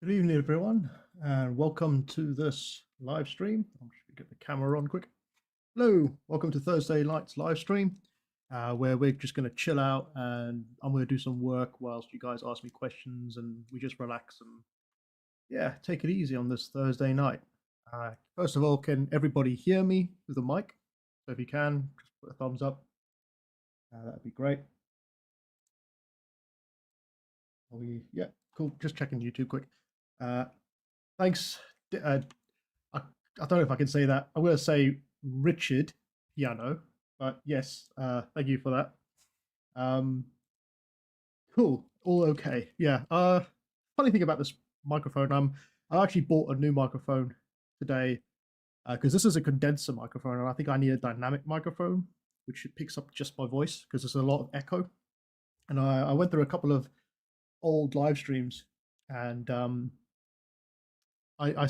Good evening, everyone, and welcome to this live stream. I'm just going to get the camera on quick. Hello, welcome to Thursday Night's live stream, where we're just going to chill out and I'm going to do some work whilst you guys ask me questions and we just relax and, yeah, take it easy on this Thursday night. First of all, can everybody hear me with the mic? So if you can, just put a thumbs up. That'd be great. Yeah, cool. Just checking YouTube quick. Thanks. I don't know if I can say that. I'm going to say Richard Piano, but yes, thank you for that. Cool. All okay. Yeah. Funny thing about this microphone, I actually bought a new microphone today because this is a condenser microphone, and I think I need a dynamic microphone which picks up just my voice because there's a lot of echo. And I went through a couple of old live streams, and I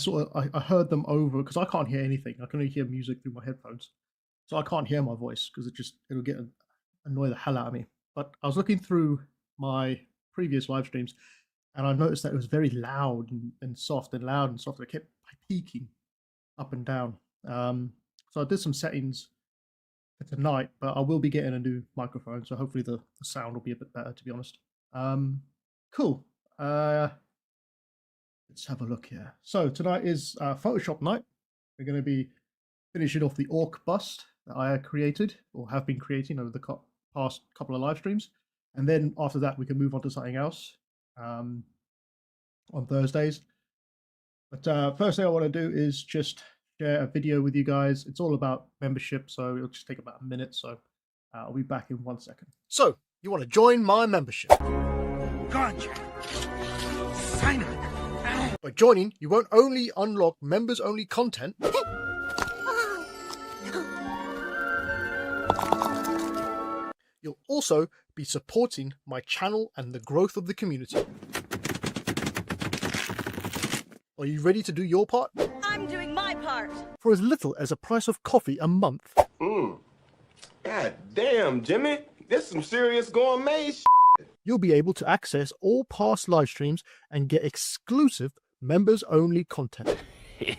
heard them over because I can't hear anything. I can only hear music through my headphones, so I can't hear my voice because it'll get annoy the hell out of me. But I was looking through my previous live streams, and I noticed that it was very loud and soft and loud and soft. It kept peaking up and down. So I did some settings for tonight, but I will be getting a new microphone, so hopefully the sound will be a bit better. To be honest, cool. Let's have a look here. So tonight is Photoshop night. We're going to be finishing off the orc bust that I created or have been creating over the past couple of live streams. And then after that, we can move on to something else on Thursdays. But first thing I want to do is just share a video with you guys. It's all about membership, so it'll just take about a minute. So I'll be back in 1 second. So you want to join my membership? Gotcha. Sign up. By joining, you won't only unlock members-only content, you'll also be supporting my channel and the growth of the community. Are you ready to do your part? I'm doing my part. For as little as a price of coffee a month. God damn, Jimmy. That's some serious gourmet shit. You'll be able to access all past live streams and get exclusive members-only content.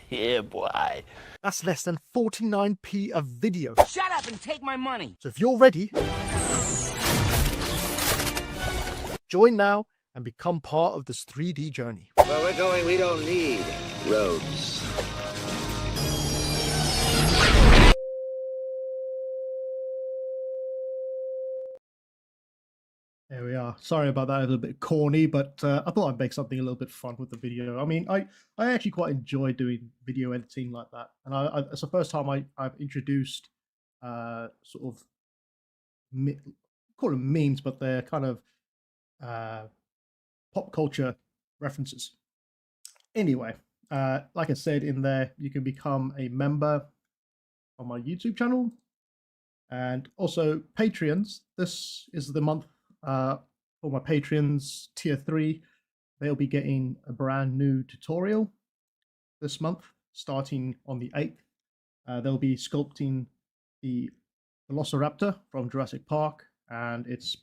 Yeah, boy. That's less than 49p a video. Shut up and take my money. So if you're ready, join now and become part of this 3D journey. Where we're going, we don't need roads. There we are. Sorry about that. A little bit corny, but I thought I'd make something a little bit fun with the video. I mean, I actually quite enjoy doing video editing like that. And it's the first time I've introduced sort of, call them memes, but they're kind of pop culture references. Anyway, like I said in there, you can become a member on my YouTube channel. And also Patreons. This is the month for my Patreons tier 3. They'll be getting a brand new tutorial this month, starting on the 8th. They'll be sculpting the Velociraptor from Jurassic Park, and it's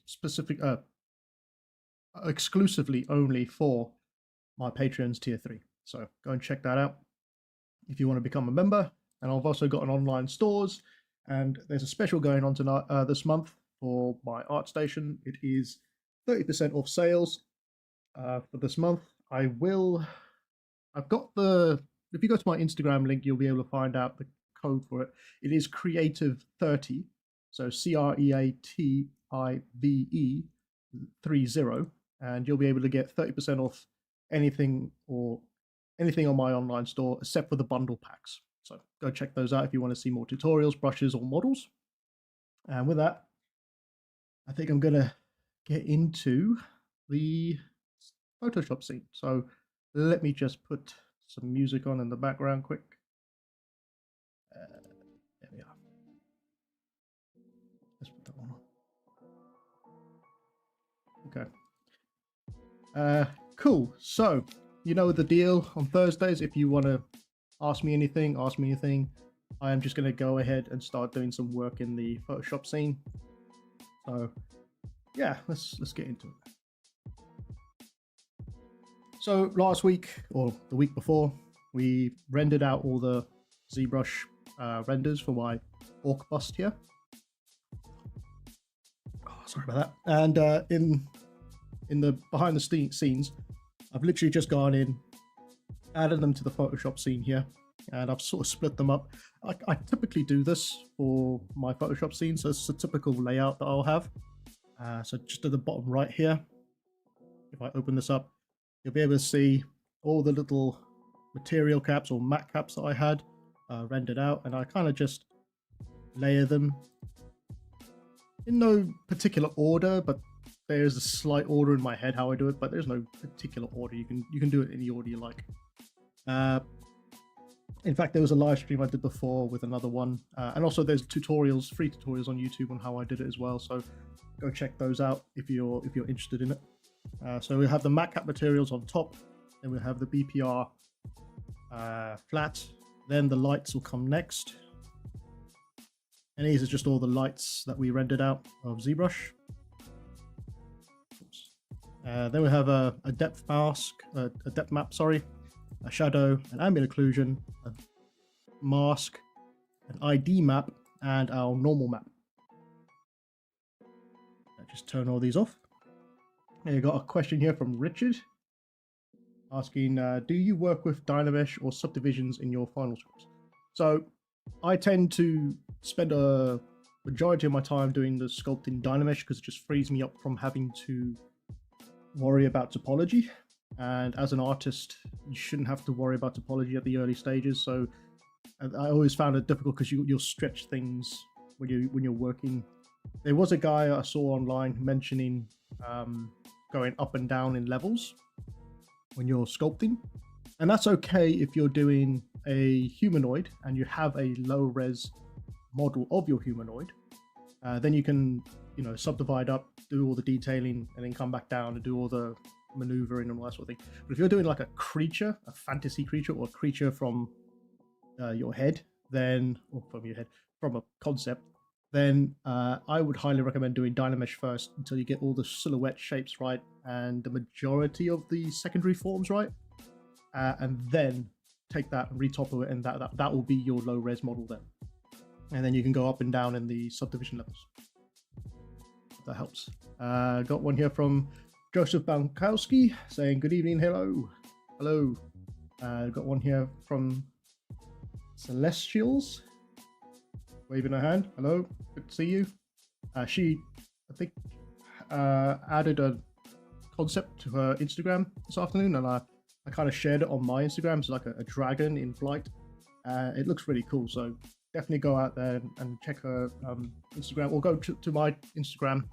exclusively only for my Patreons tier 3. So go and check that out if you want to become a member. And I've also got an online stores, and there's a special going on tonight this month for my ArtStation. It is 30% off sales for this month. If you go to my Instagram link, you'll be able to find out the code for it. It is creative30, so CREATIVE 30, and you'll be able to get 30% off anything on my online store except for the bundle packs. So go check those out if you want to see more tutorials, brushes, or models. And with that, I think I'm going to get into the Photoshop scene. So let me just put some music on in the background quick. There we are. Let's put that one on. Okay. Cool. So, you know the deal on Thursdays. If you want to ask me anything, I am just going to go ahead and start doing some work in the Photoshop scene. So yeah, let's get into it. So last week or the week before, we rendered out all the ZBrush renders for my orc bust here. Oh, sorry about that. And in the behind the scenes, I've literally just gone in, added them to the Photoshop scene here, and I've sort of split them up. I typically do this for my Photoshop scene, so it's a typical layout that I'll have. So just at the bottom right here, if I open this up, you'll be able to see all the little material caps or matte caps that I had rendered out, and I kind of just layer them in no particular order, but there's a slight order in my head how I do it, but there's no particular order. You can do it any order you like. In fact, there was a live stream I did before with another one, and also there's tutorials, free tutorials on YouTube on how I did it as well. So go check those out if you're interested in it. So we have the matte cap materials on top, then we'll have the BPR flat, then the lights will come next. And these are just all the lights that we rendered out of ZBrush. Then we have a depth mask, a depth map, sorry, a shadow, an ambient occlusion, a mask, an ID map, and our normal map. Just turn all these off. And you got a question here from Richard asking, do you work with Dynamesh or subdivisions in your final scripts? So I tend to spend a majority of my time doing the sculpting Dynamesh because it just frees me up from having to worry about topology. And as an artist, you shouldn't have to worry about topology at the early stages. So I always found it difficult because you'll stretch things when you're working. There was a guy I saw online mentioning going up and down in levels when you're sculpting, and that's okay if you're doing a humanoid and you have a low res model of your humanoid. Then you can subdivide up, do all the detailing, and then come back down and do all the maneuvering and all that sort of thing. But if you're doing like a creature, a fantasy creature, or a creature from your head, then, or from your head, from a concept, then I would highly recommend doing Dynamesh first until you get all the silhouette shapes right and the majority of the secondary forms right, and then take that and retopple it, and that will be your low res model then. And then you can go up and down in the subdivision levels. If that helps. Got one here from Joseph Bankowski saying good evening, hello. Got one here from Celestials, waving her hand. Hello, good to see you. She, I think, added a concept to her Instagram this afternoon, and I kind of shared it on my Instagram. It's like a dragon in flight. It looks really cool, so definitely go out there and check her Instagram, or go to my Instagram,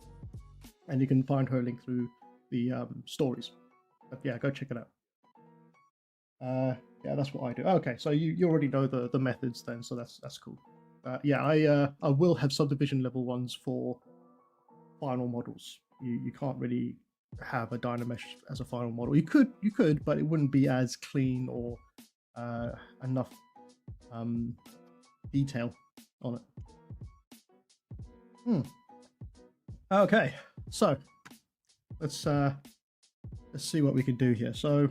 and you can find her link through the stories. But yeah, go check it out. Yeah, that's what I do. Okay, so you already know the methods then, so that's cool. Yeah, I will have subdivision level ones for final models. You can't really have a Dynamesh as a final model. You could, but it wouldn't be as clean or enough detail on it. Okay, so let's see what we can do here. So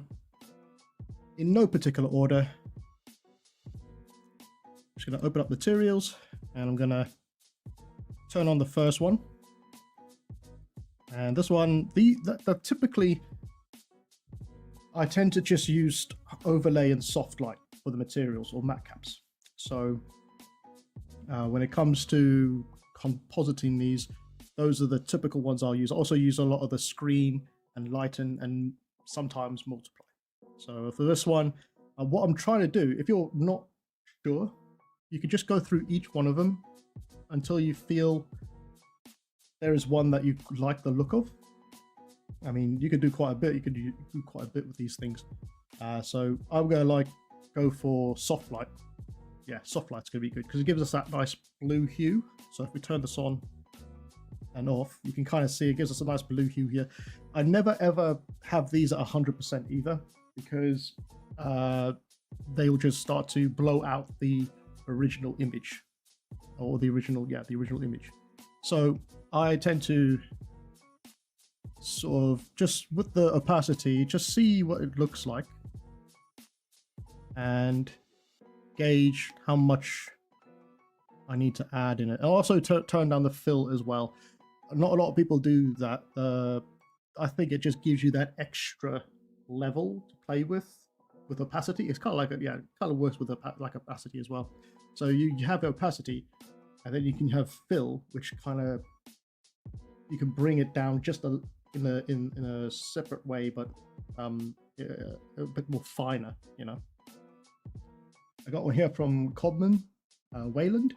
in no particular order, I'm just going to open up materials, and I'm going to turn on the first one. And this one, typically I tend to just use overlay and soft light for the materials, or matte caps. So when it comes to compositing these, those are the typical ones I'll use. I also use a lot of the screen and lighten and sometimes multiply. So for this one, what I'm trying to do, if you're not sure, you can just go through each one of them until you feel there is one that you like the look of. I mean, you could do quite a bit. You could do quite a bit with these things. So I'm going to go for soft light. Yeah, soft light's going to be good because it gives us that nice blue hue. So if we turn this on and off, you can kind of see it gives us a nice blue hue here. I never ever have these at 100% either, because they will just start to blow out the original image, or the original image. So I tend to sort of just with the opacity, just see what it looks like and gauge how much I need to add in it. And also turn down the fill as well. Not a lot of people do that. I think it just gives you that extra level to play with opacity. It's kind of like kind of works with like opacity as well. So you have opacity, and then you can have fill, which kind of you can bring it down just in a separate way, but a bit more finer, you know. I got one here from Codman Wayland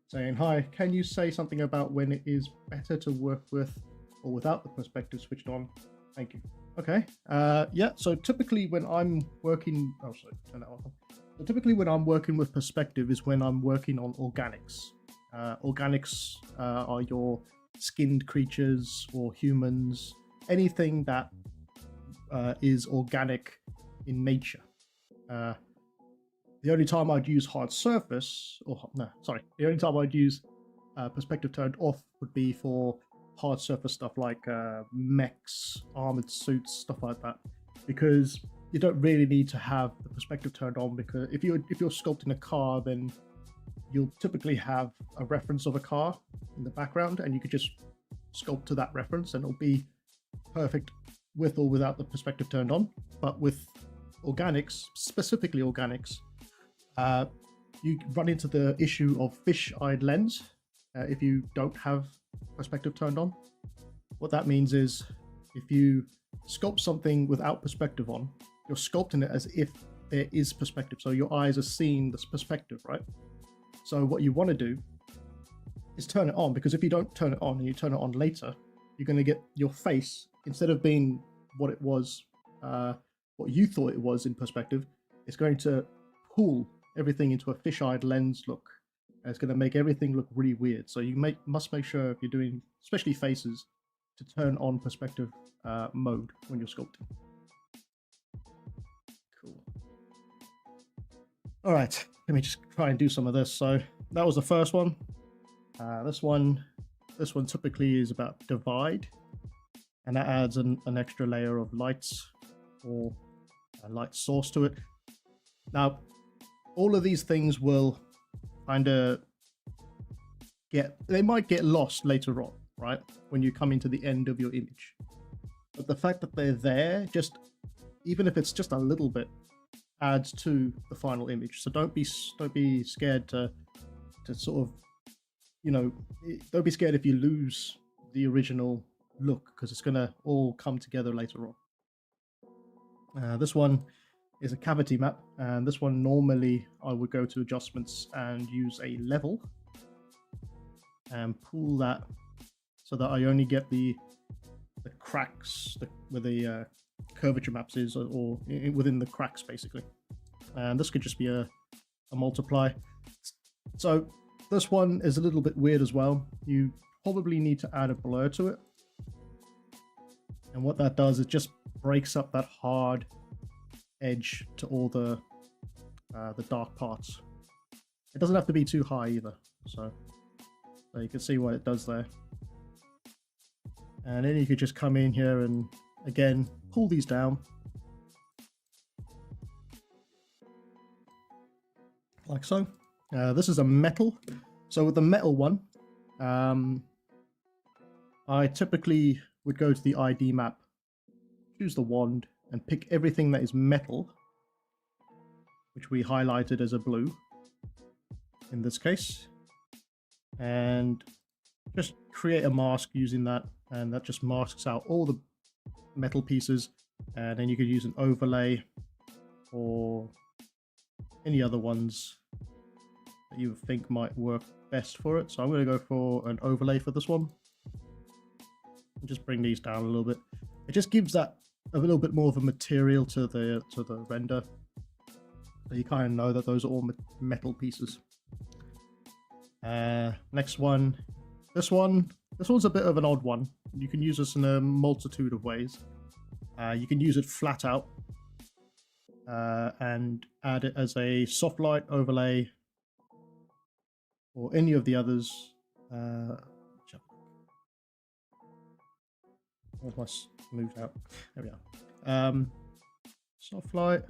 saying, "Hi, can you say something about when it is better to work with or without the perspective switched on? Thank you." Okay. Yeah. So typically when I'm working, turn that off. So typically when I'm working with perspective is when I'm working on organics. Organics are your skinned creatures or humans, anything that is organic in nature. The only time I'd use hard surface, the only time I'd use perspective turned off would be for hard surface stuff like mechs, armored suits, stuff like that, because you don't really need to have the perspective turned on, because if you're sculpting a car, then you'll typically have a reference of a car in the background, and you could just sculpt to that reference and it'll be perfect with or without the perspective turned on. But with organics, specifically organics, you run into the issue of fish-eyed lens if you don't have perspective turned on. What that means is if you sculpt something without perspective on, you're sculpting it as if there is perspective. So your eyes are seeing this perspective, right? So what you want to do is turn it on, because if you don't turn it on and you turn it on later, you're going to get your face, instead of being what it was, what you thought it was in perspective, it's going to pull everything into a fish-eyed lens look. And it's going to make everything look really weird. So you must make sure, if you're doing, especially faces, to turn on perspective mode when you're sculpting. Cool. All right, let me just try and do some of this. So that was the first one. This one typically is about divide, and that adds an extra layer of lights or a light source to it. Now, all of these things will kind of they might get lost later on, right? When you come into the end of your image. But the fact that they're there, even if it's just a little bit, adds to the final image. So don't be scared to sort of, don't be scared if you lose the original look, because it's gonna all come together later on. This one is a cavity map, and this one normally I would go to adjustments and use a level and pull that so that I only get the cracks where the curvature maps is, or within the cracks basically. And this could just be a multiply. So this one is a little bit weird as well. You probably need to add a blur to it, and what that does is just breaks up that hard edge to all the dark parts. It doesn't have to be too high either, so you can see what it does there. And then you could just come in here and again pull these down like so. This is a metal, so with the metal one, I typically would go to the ID map, choose the wand, and pick everything that is metal, which we highlighted as a blue in this case, and just create a mask using that, and that just masks out all the metal pieces. And then you could use an overlay or any other ones that you think might work best for it. So I'm going to go for an overlay for this one and just bring these down a little bit. It just gives that a little bit more of a material to the render, so you kind of know that those are all metal pieces. Next one, this one's a bit of an odd one. You can use this in a multitude of ways. You can use it flat out and add it as a soft light overlay, or any of the others. Almost moved out. There we are. Soft light.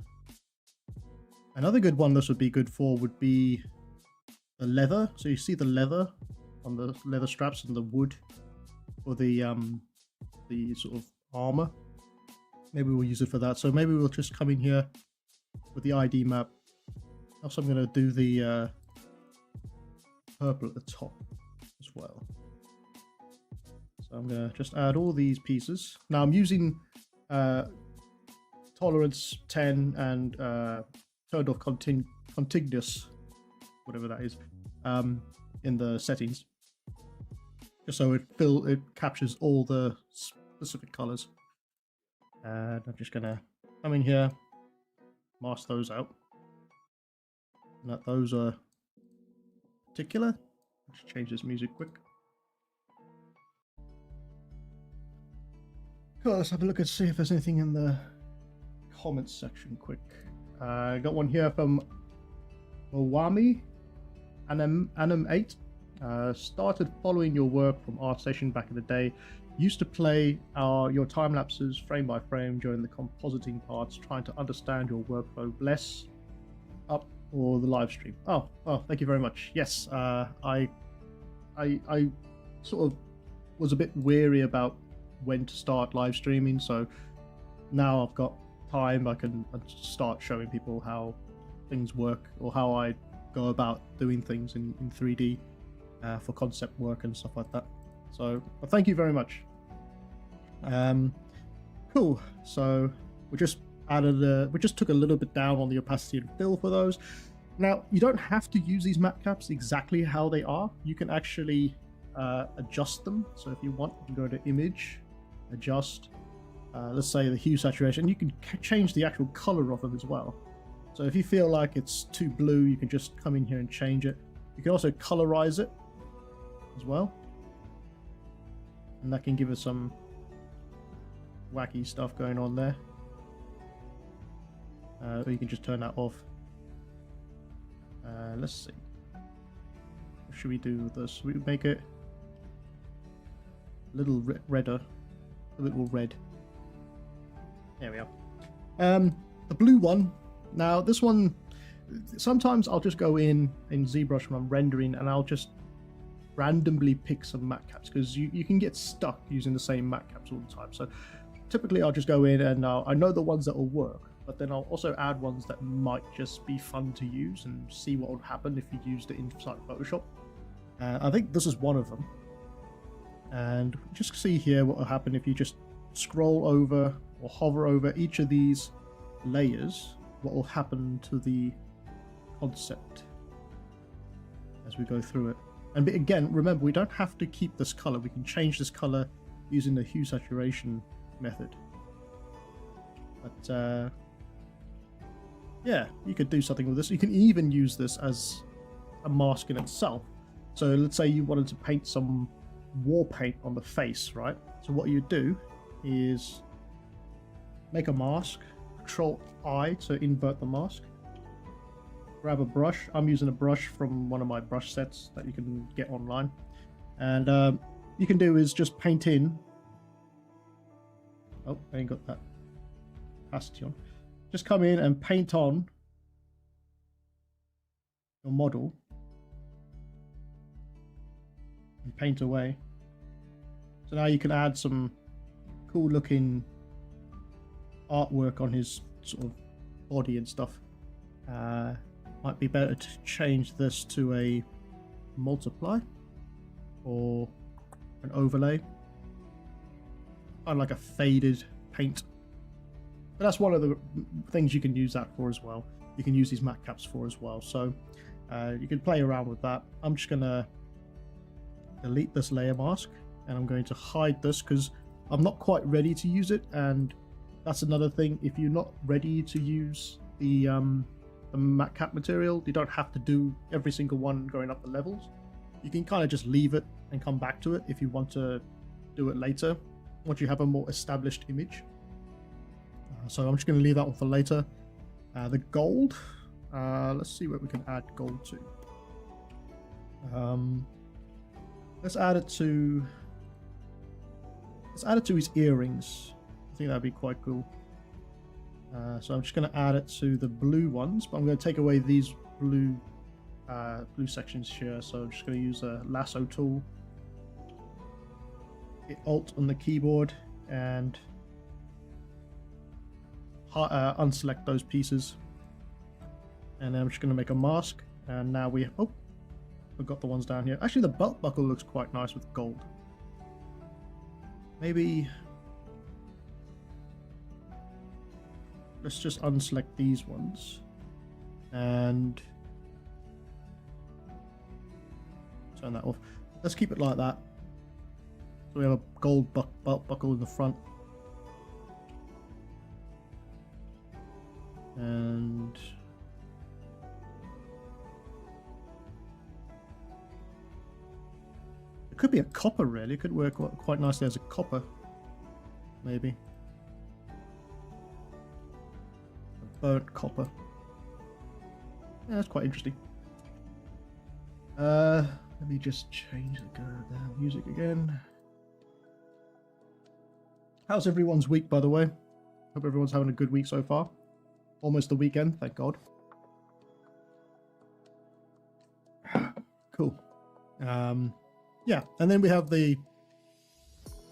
Another good one this would be good for would be the leather. So you see the leather on the leather straps and the wood for the sort of armor. Maybe we'll use it for that. So maybe we'll just come in here with the ID map. Also, I'm going to do the purple at the top as well. So I'm going to just add all these pieces. Now I'm using tolerance 10 and turned off contiguous, whatever that is, in the settings, just so it captures all the specific colors. And I'm just gonna come in here, mask those out. And that those are particular. Let's change this music quick. Cool, let's have a look and see if there's anything in the comments section quick. I got one here from Mawami Anim8. Started following your work from ArtStation back in the day. Used to play your time lapses frame by frame during the compositing parts, trying to understand your workflow. Bless up or the live stream. Oh, thank you very much. Yes, I sort of was a bit weary about when to start live streaming, so now I've got time. I can start showing people how things work, or how I go about doing things in 3D for concept work and stuff like that. So thank you very much. Cool. So we just took a little bit down on the opacity and fill for those. Now you don't have to use these map caps exactly how they are. You can actually adjust them. So if you want, you can go to image, adjust, let's say the hue saturation. You can change the actual color of them as well. So if you feel like it's too blue, you can just come in here and change it. You can also colorize it as well, and that can give us some wacky stuff going on there. Or you can just turn that off. Let's see. What should we do with this? We make it a little redder, a little red. There we are. The blue one. Now this one, sometimes I'll just go in ZBrush when I'm rendering, and I'll just randomly pick some matte caps, because you can get stuck using the same matte caps all the time. So typically I'll just go in and I know the ones that will work, but then I'll also add ones that might just be fun to use and see what would happen if you used it inside Photoshop. I think this is one of them. And just see here what will happen if you just scroll over or hover over each of these layers, what will happen to the concept as we go through it. And again, remember, we don't have to keep this color. We can change this color using the hue saturation method. But yeah, you could do something with this. You can even use this as a mask in itself. So let's say you wanted to paint some war paint on the face, right? So what you do is make a mask, Control I to invert the mask, grab a brush. I'm using a brush from one of my brush sets that you can get online, and you can do is just paint in. Oh, I ain't got that opacity on. Just come in and paint on your model and paint away. So now you can add some cool looking artwork on his sort of body and stuff. Might be better to change this to a multiply or an overlay, kind of like a faded paint. But that's one of the things you can use that for as well. You can use these matte caps for as well. So you can play around with that. I'm just gonna delete this layer mask, and I'm going to hide this because I'm not quite ready to use it. And that's another thing. If you're not ready to use the matte cap material, you don't have to do every single one going up the levels. You can kind of just leave it and come back to it if you want to do it later, once you have a more established image. So I'm just going to leave that one for later. The gold, let's see what we can add gold to. Let's add it to let's add it to his earrings. I think that'd be quite cool. So I'm just going to add it to the blue ones, but I'm going to take away these blue sections here. So I'm just going to use a lasso tool, hit Alt on the keyboard, and unselect those pieces. And then I'm just going to make a mask. And now we forgot the ones down here. Actually, the belt buckle looks quite nice with gold. Maybe let's just unselect these ones and turn that off. Let's keep it like that. So we have a gold belt buckle in the front. And it could be a copper, really. It could work quite nicely as a copper, maybe. A burnt copper. Yeah, that's quite interesting. Let me just change the music again. How's everyone's week, by the way? Hope everyone's having a good week so far. Almost the weekend, thank God. Cool. Yeah, and then we have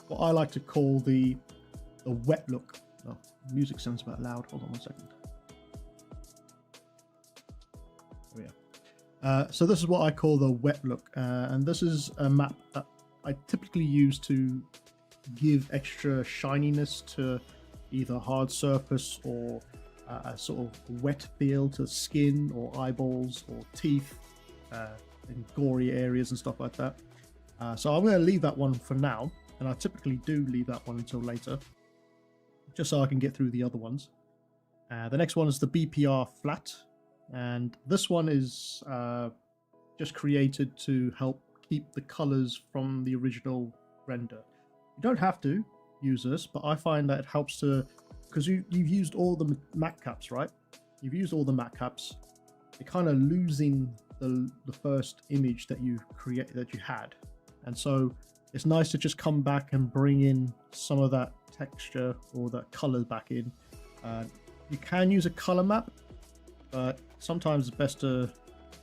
what I like to call the wet look. Oh, music sounds about loud. Hold on one second. Oh yeah. So this is what I call the wet look, and this is a map that I typically use to give extra shininess to either hard surface or a sort of wet feel to skin or eyeballs or teeth in gory areas and stuff like that. So I'm going to leave that one for now, and I typically do leave that one until later, just so I can get through the other ones. The next one is the BPR flat, and this one is just created to help keep the colors from the original render. You don't have to use this, but I find that it helps to, because you've used all the matte caps, right? You've used all the matte caps. You're kind of losing the first image that you had, and so it's nice to just come back and bring in some of that texture or that color back in. You can use a color map, but sometimes it's best to,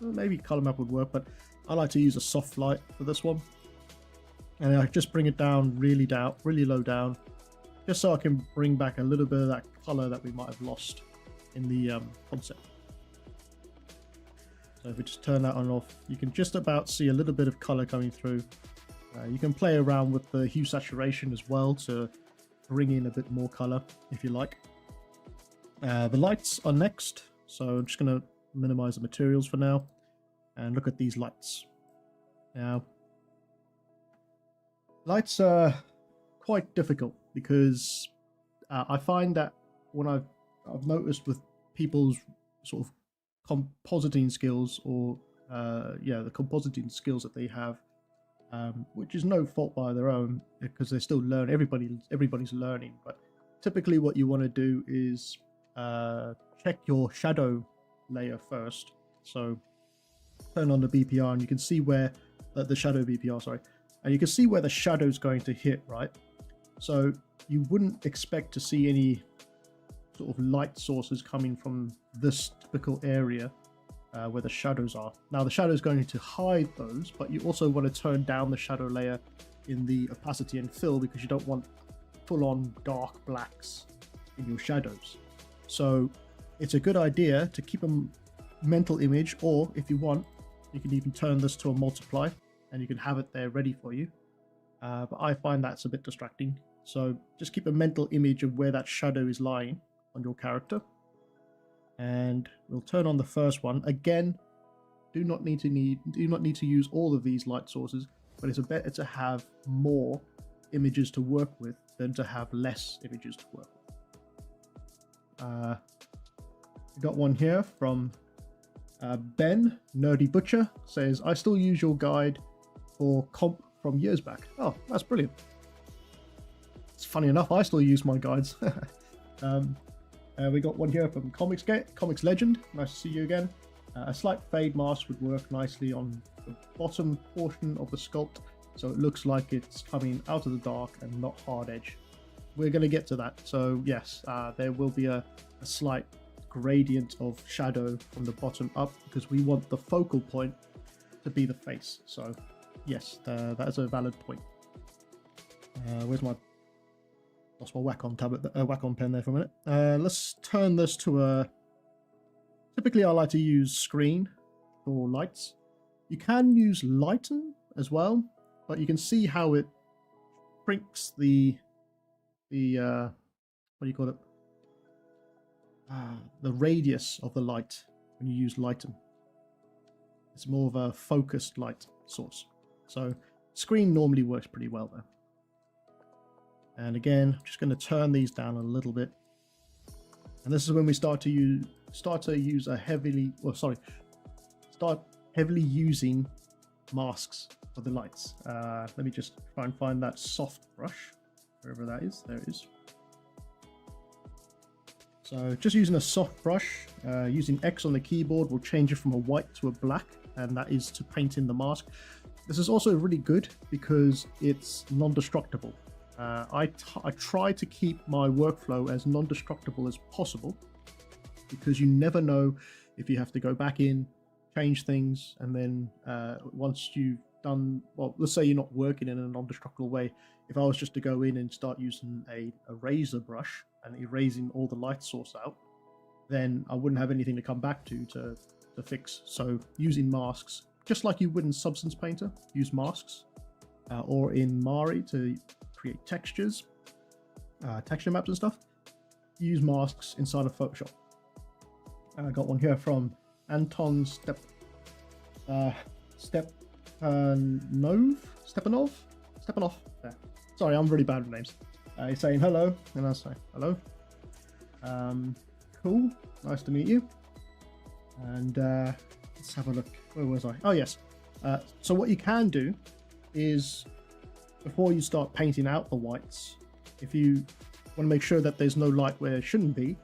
maybe color map would work, but I like to use a soft light for this one, and I just bring it down, really low down, just so I can bring back a little bit of that color that we might have lost in the concept. So if we just turn that on and off, you can just about see a little bit of color coming through. You can play around with the hue saturation as well to bring in a bit more color if you like. The lights are next, so I'm just going to minimize the materials for now and look at these lights. Now, lights are quite difficult because I find that when I've noticed with people's sort of compositing skills, or the compositing skills that they have, which is no fault by their own, because they're still learning. Everybody's learning, but typically what you want to do is check your shadow layer first. So turn on the BPR, and you can see where the shadow BPR, sorry, and you can see where the shadow's going to hit, right? So you wouldn't expect to see any sort of light sources coming from this typical area where the shadows are. Now the shadow is going to hide those, but you also want to turn down the shadow layer in the opacity and fill, because you don't want full-on dark blacks in your shadows. So it's a good idea to keep a mental image, or if you want, you can even turn this to a multiply and you can have it there ready for you. But I find that's a bit distracting. So just keep a mental image of where that shadow is lying on your character. And we'll turn on the first one. Again, do not need to use all of these light sources, but it's better to have more images to work with than to have less images to work with. We got one here from Ben Nerdy Butcher. Says, I still use your guide for comp from years back. Oh, that's brilliant. It's funny enough, I still use my guides. We got one here from Comics Legend. Nice to see you again. A slight fade mask would work nicely on the bottom portion of the sculpt so it looks like it's coming out of the dark and not hard edge. We're going to get to that. So yes, there will be a slight gradient of shadow from the bottom up because we want the focal point to be the face. So yes, that is a valid point. Where's my lost my Wacom tablet, Wacom pen there for a minute. Let's turn this to a. Typically, I like to use screen for lights. You can use lighten as well, but you can see how it shrinks the what do you call it? The radius of the light when you use lighten. It's more of a focused light source. So screen normally works pretty well there. And again, I'm just going to turn these down a little bit. And this is when we start heavily using masks for the lights. Let me just try and find that soft brush, wherever that is. There it is. So just using a soft brush, using X on the keyboard will change it from a white to a black, and that is to paint in the mask. This is also really good because it's non-destructible. I try to keep my workflow as non-destructible as possible because you never know if you have to go back in, change things, and then once you've done, well, let's say you're not working in a non-destructible way. If I was just to go in and start using a eraser brush and erasing all the light source out, then I wouldn't have anything to come back to fix. So using masks, just like you would in Substance Painter, use masks, or in Mari to create textures, texture maps and stuff, use masks inside of Photoshop. I got one here from Anton Stepanov. There. Sorry, I'm really bad with names. He's saying hello, and I'll say hello. Cool, nice to meet you. And let's have a look. Where was I? Oh yes. So what you can do is, before you start painting out the whites, if you want to make sure that there's no light where it shouldn't be,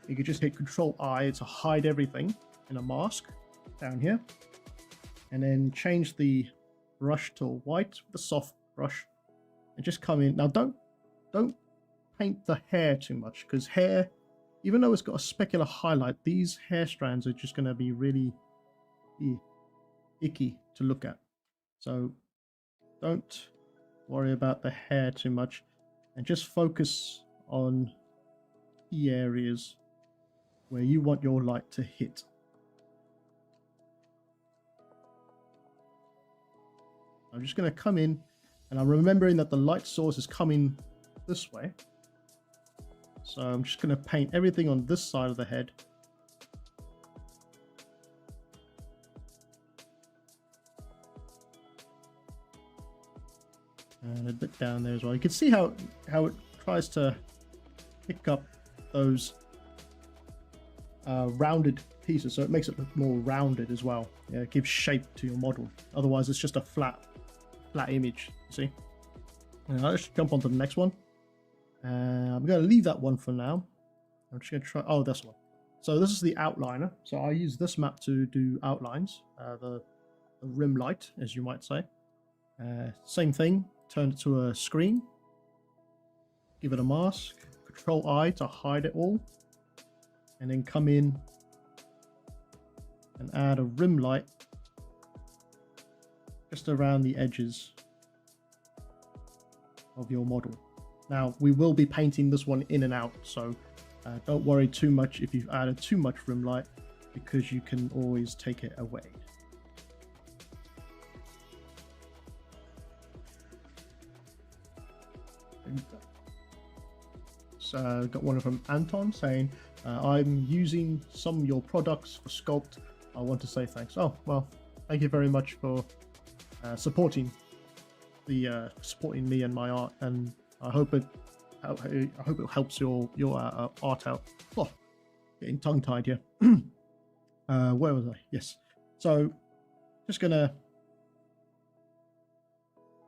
you could just hit Control-I to hide everything in a mask down here, and then change the brush to white with a soft brush, and just come in. Now don't paint the hair too much, because hair, even though it's got a specular highlight, these hair strands are just going to be really icky to look at. So don't worry about the hair too much, and just focus on key areas where you want your light to hit. I'm just going to come in, and I'm remembering that the light source is coming this way. So I'm just going to paint everything on this side of the head. And a bit down there as well. You can see how it tries to pick up those rounded pieces, so it makes it look more rounded as well. Yeah, it gives shape to your model. Otherwise, it's just a flat image. You see? Let's jump on to the next one. I'm going to leave that one for now. I'm just going to try. Oh, this one. So this is the outliner. So I use this map to do outlines, the rim light, as you might say. Same thing. Turn it to a screen. Give it a mask. Control-I to hide it all. And then come in and add a rim light just around the edges of your model. Now, we will be painting this one in and out, so don't worry too much if you've added too much rim light, because you can always take it away. So got one from Anton saying, I'm using some of your products for sculpt. I want to say thanks. Oh, well, thank you very much for supporting me and my art, and I hope it helps your art out. Oh, getting tongue tied here. Where was I? Yes. So just gonna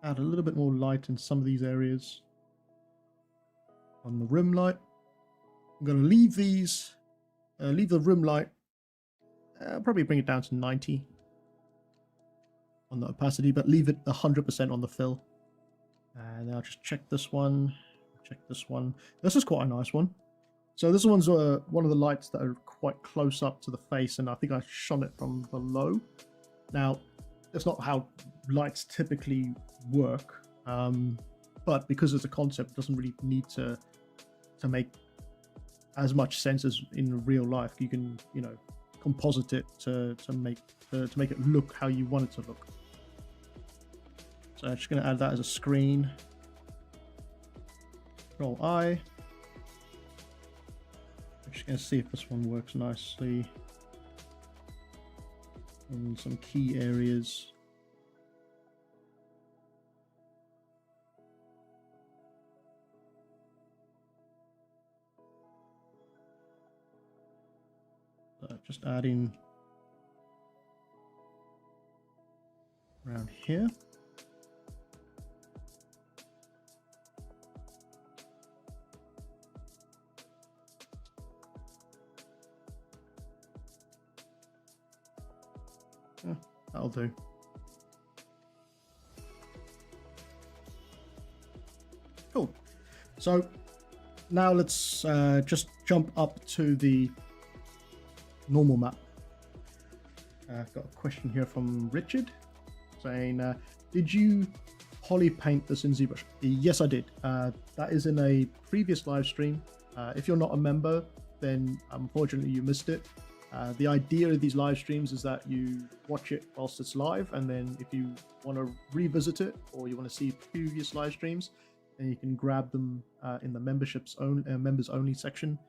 add a little bit more light in some of these areas on the rim light. I'm gonna leave these, leave the rim light. Probably bring it down to 90. on the opacity, but leave it 100% on the fill. And I'll just check this one, check this one. This is quite a nice one. So this one's one of the lights that are quite close up to the face, and I think I shone it from below. Now, that's not how lights typically work, but because it's a concept, it doesn't really need to make as much sense as in real life. You can, you know, composite it to make it look how you want it to look. So I'm just going to add that as a screen. Control I. I'm just going to see if this one works nicely in some key areas. Just adding around here. Yeah, that'll do. Cool. So now let's just jump up to the normal map. I've got a question here from Richard saying, did you poly paint this in ZBrush? Yes, I did. That is in a previous live stream. If you're not a member, then unfortunately you missed it. The idea of these live streams is that you watch it whilst it's live, and then if you want to revisit it or you want to see previous live streams, then you can grab them in the members only section.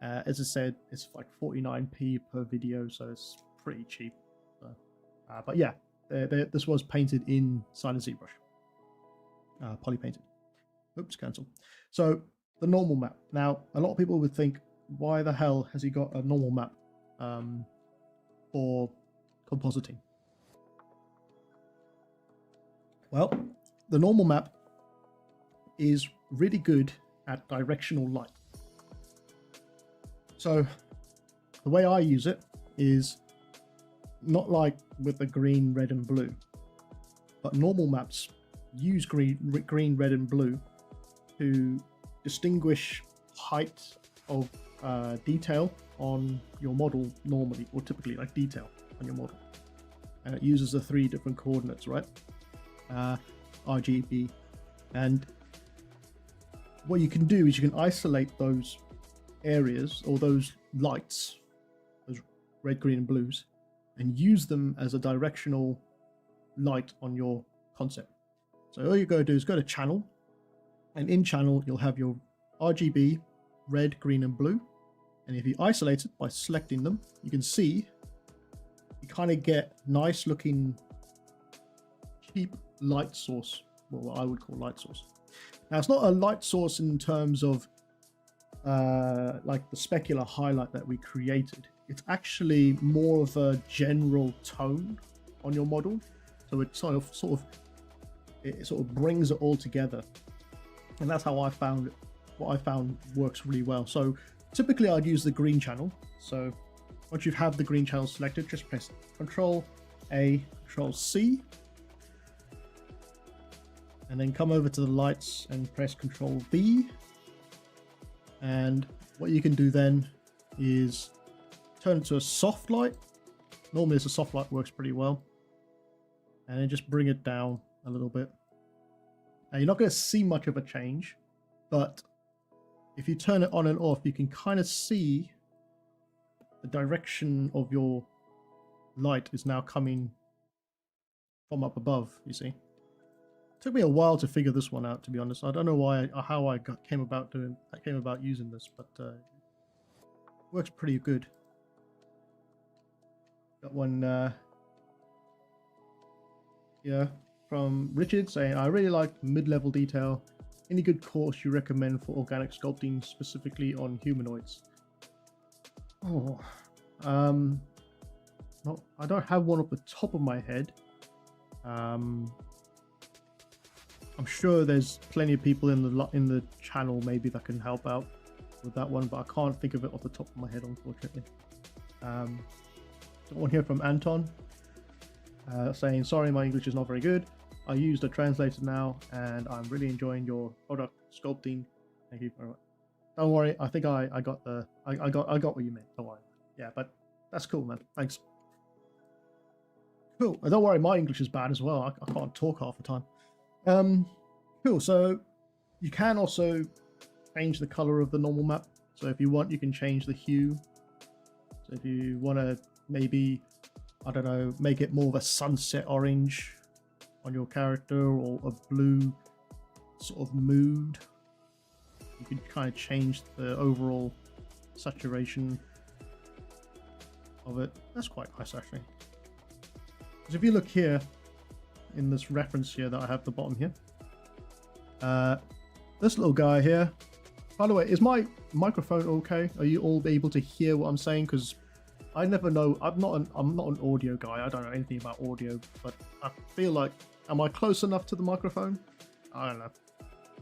As I said, it's like 49p per video, so it's pretty cheap. But yeah, this was painted in Silent ZBrush, poly painted. Oops, cancel. So the normal map. Now, a lot of people would think, why the hell has he got a normal map for compositing? Well, the normal map is really good at directional light. So the way I use it is not like with the green, red, and blue, but normal maps use green, red, and blue to distinguish height of detail on your model normally, or typically like detail on your model. And it uses the 3 different coordinates, right? RGB. And what you can do is you can isolate those areas or those lights, those red, green, and blues, and use them as a directional light on your concept. So all you got to do is go to channel, and in channel you'll have your RGB, red, green, and blue. And if you isolate it by selecting them, you can see you kind of get nice looking cheap light source, well, what I would call light source. Now, it's not a light source in terms of like the specular highlight that we created. It's actually more of a general tone on your model, so it sort of brings it all together, and that's how I found it. What I found works really well. So typically I'd use the green channel. So once you have the green channel selected, just press Control A, Control C, and then come over to the lights and press Control V. And what you can do then is turn it to a soft light. Normally it's a soft light, works pretty well. And then just bring it down a little bit. Now you're not going to see much of a change, but if you turn it on and off, you can kind of see the direction of your light is now coming from up above, you see. It took me a while to figure this one out, to be honest. I don't know how I came about using this, but it works pretty good. Got one yeah, from Richard saying, I really like mid-level detail. Any good course you recommend for organic sculpting, specifically on humanoids? Oh, no, I don't have one off the top of my head. I'm sure there's plenty of people in the channel maybe that can help out with that one, but I can't think of it off the top of my head, unfortunately. Got one here from Anton. saying, sorry, my English is not very good. I used a translator now, and I'm really enjoying your product sculpting. Thank you very much. Don't worry, I think I got the I got what you meant. Don't worry. Yeah, but that's cool, man. Thanks. Cool. And don't worry, my English is bad as well. I can't talk half the time. Cool. So you can also change the color of the normal map. So if you want, you can change the hue. So if you want to maybe, I don't know, make it more of a sunset orange on your character, or a blue sort of mood, you can kind of change the overall saturation of it. That's quite nice, actually. Because if you look here in this reference here that I have at the bottom here, this little guy here, by the way, is my microphone okay? Are you all able to hear what I'm saying? Because I never know. I'm not an audio guy. I don't know anything about audio, but I feel like, am I close enough to the microphone? I don't know.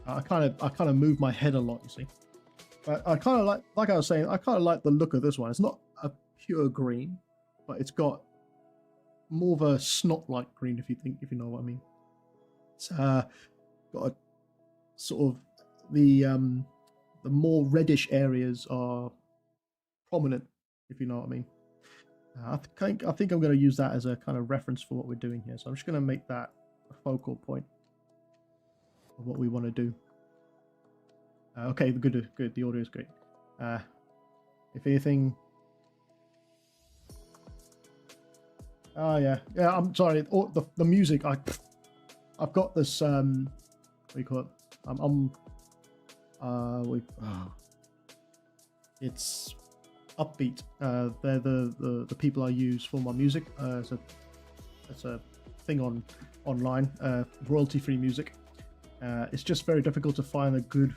I kind of move my head a lot, you see. But I kind of like I was saying, I kind of like the look of this one. It's not a pure green, but it's got more of a snot-like green, if you know what I mean. It's got a sort of the more reddish areas are prominent, if you know what I mean. I think I'm going to use that as a kind of reference for what we're doing here. So I'm just going to make that a focal point of what we want to do. Okay, good. The audio is great. If anything, oh yeah. I'm sorry. The music. I've got this. What do you call it? It's Upbeat. They're the people I use for my music. It's a thing online. Royalty-free music. It's just very difficult to find a good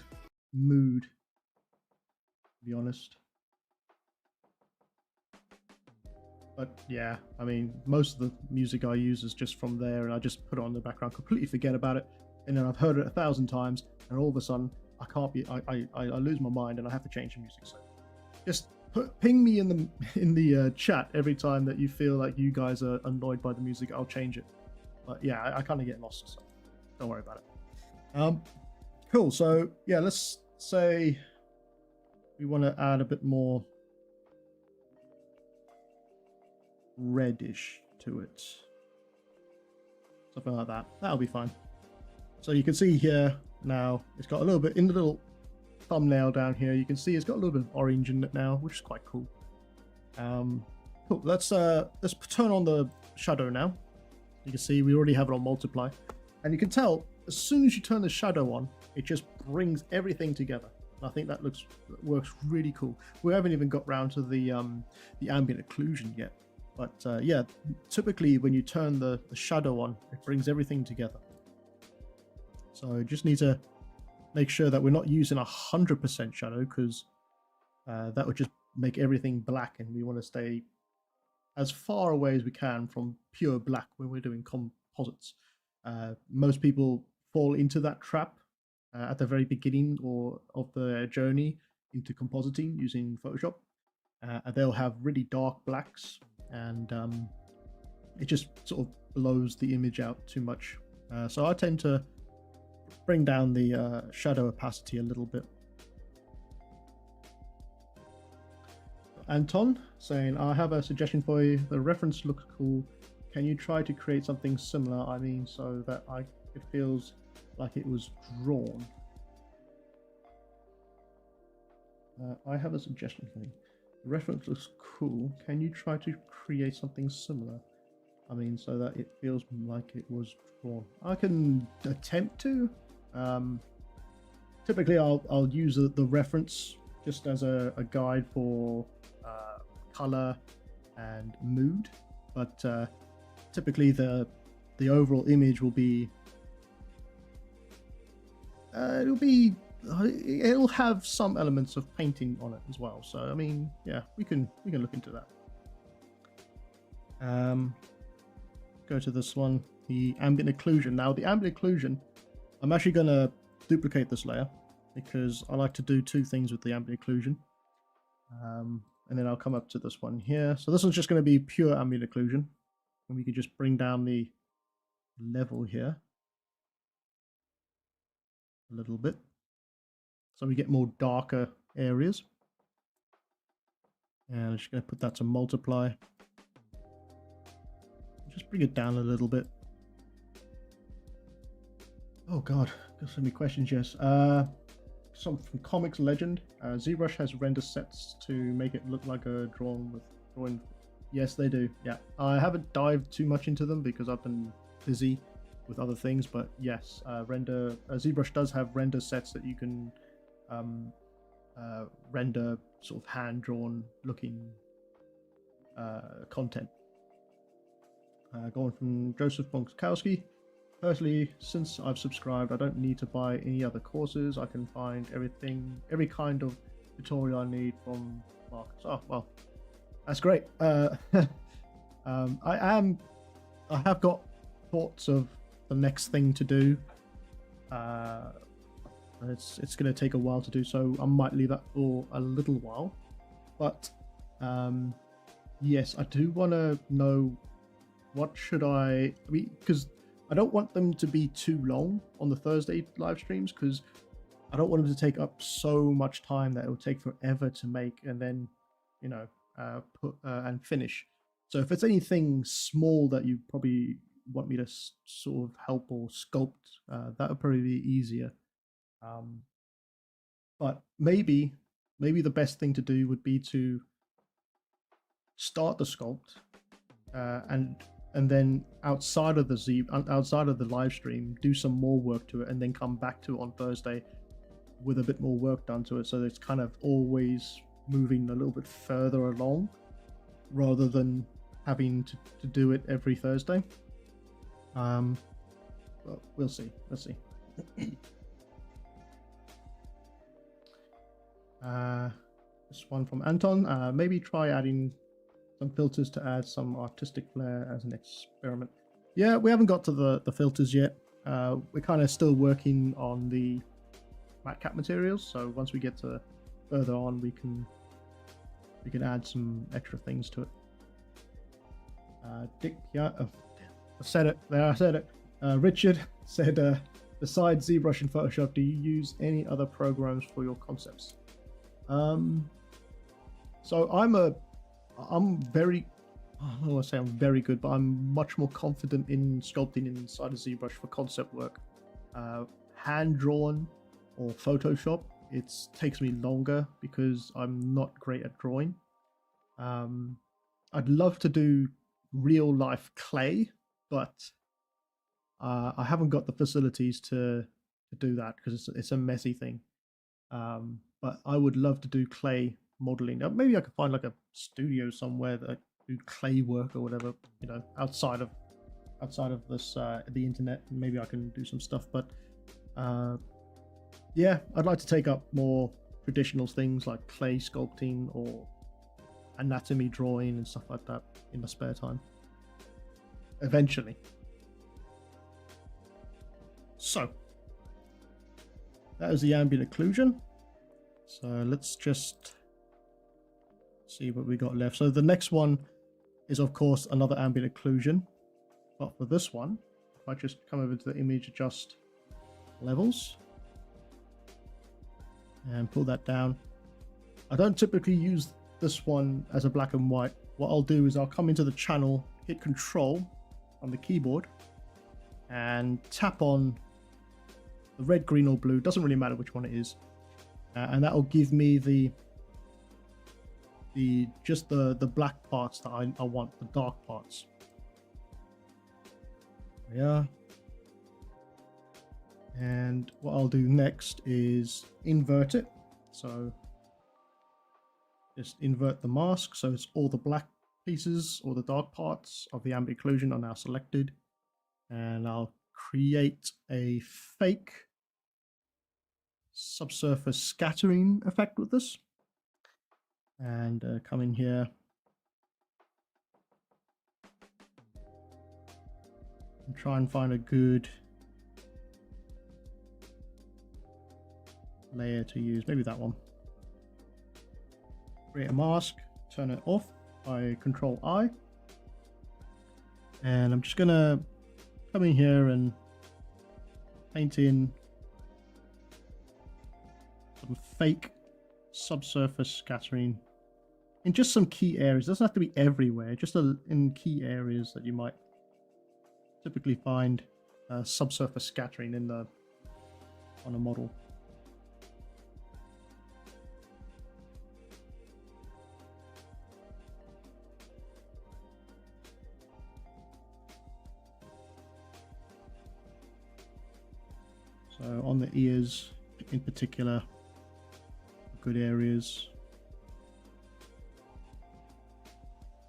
mood, to be honest. But yeah, I mean, most of the music I use is just from there, and I just put it on the background, completely forget about it, and then I've heard it 1,000 times, and all of a sudden I lose my mind and I have to change the music. So just ping me in the chat every time that you feel like you guys are annoyed by the music. I'll change it. But yeah, I kind of get lost, so don't worry about it. Cool. So yeah, let's say we want to add a bit more reddish to it, something like that. That'll be fine. So you can see here now it's got a little bit in the little thumbnail down here. You can see it's got a little bit of orange in it now, which is quite cool. Cool. Let's turn on the shadow now. You can see we already have it on multiply, and you can tell as soon as you turn the shadow on, it just brings everything together. And I think that works really cool. We haven't even got round to the ambient occlusion yet, but yeah, typically when you turn the shadow on, it brings everything together. So just need to make sure that we're not using 100% shadow, because that would just make everything black, and we want to stay as far away as we can from pure black when we're doing composites. Most people fall into that trap at the very beginning of the journey into compositing using Photoshop. They'll have really dark blacks, and it just sort of blows the image out too much. So I tend to bring down the shadow opacity a little bit. Anton saying, I have a suggestion for you. The reference looks cool. Can you try to create something similar? I mean, so that it feels like it was drawn. I have a suggestion for you. The reference looks cool. Can you try to create something similar? I mean, so that it feels like it was drawn. I can attempt to. Typically, I'll use the reference just as a guide for color and mood, but typically the overall image will be it'll have some elements of painting on it as well. So I mean, yeah, we can look into that. Go to this one, the ambient occlusion. Now the ambient occlusion, I'm actually going to duplicate this layer because I like to do two things with the ambient occlusion. And then I'll come up to this one here. So this one's just going to be pure ambient occlusion. And we could just bring down the level here a little bit, so we get more darker areas. And I'm just going to put that to multiply. Just bring it down a little bit. Oh god, got so many questions. Yes. Some from Comics Legend. ZBrush has render sets to make it look like a drawing. Yes, they do. Yeah, I haven't dived too much into them because I've been busy with other things. But yes, ZBrush does have render sets that you can render sort of hand-drawn looking content. Going from Joseph Bonkowski. Personally, since I've subscribed, I don't need to buy any other courses. I can find every kind of tutorial I need from Marcus. Oh, well, that's great. I have got thoughts of the next thing to do. It's going to take a while to do, so I might leave that for a little while. But yes, I do want to know what should I mean, because I don't want them to be too long on the Thursday live streams, because I don't want them to take up so much time that it will take forever to make and then, you know, put and finish. So if it's anything small that you probably want me to sort of help or sculpt, that would probably be easier. But maybe the best thing to do would be to start the sculpt and then outside of the live stream, do some more work to it, and then come back to it on Thursday with a bit more work done to it, so it's kind of always moving a little bit further along, rather than having to do it every Thursday. But we'll see. Let's see. This one from Anton. Maybe try adding some filters to add some artistic flair as an experiment. Yeah, we haven't got to the filters yet. We're kind of still working on the matte cap materials, so once we get to further on, we can add some extra things to it. Dick, yeah, I said it there. I said it. Richard said, besides ZBrush and Photoshop, do you use any other programs for your concepts? So I'm very, I don't want to say I'm very good, but I'm much more confident in sculpting inside of ZBrush for concept work. Hand drawn or Photoshop, it takes me longer because I'm not great at drawing. I'd love to do real life clay, but I haven't got the facilities to do that because it's a messy thing. But I would love to do clay modeling. Maybe I could find like a studio somewhere that I do clay work or whatever, you know, outside of this the internet. Maybe I can do some stuff, but yeah, I'd like to take up more traditional things like clay sculpting or anatomy drawing and stuff like that in my spare time eventually. So that is the ambient occlusion. So let's just see what we got left. So the next one is of course another ambient occlusion, but for this one, if I just come over to the image, adjust levels and pull that down. I don't typically use this one as a black and white. What I'll do is I'll come into the channel, hit Control on the keyboard and tap on the red, green or blue, doesn't really matter which one it is, and that will give me the black parts that I want, the dark parts. Yeah. And what I'll do next is invert it. So just invert the mask so it's all the black pieces or the dark parts of the ambient occlusion are now selected, and I'll create a fake subsurface scattering effect with this, and come in here and try and find a good layer to use. Maybe that one. Create a mask, turn it off by Control I, And I'm just gonna come in here and paint in some fake subsurface scattering in just some key areas. It doesn't have to be everywhere, just in key areas that you might typically find subsurface scattering on a model. So on the ears in particular, good areas.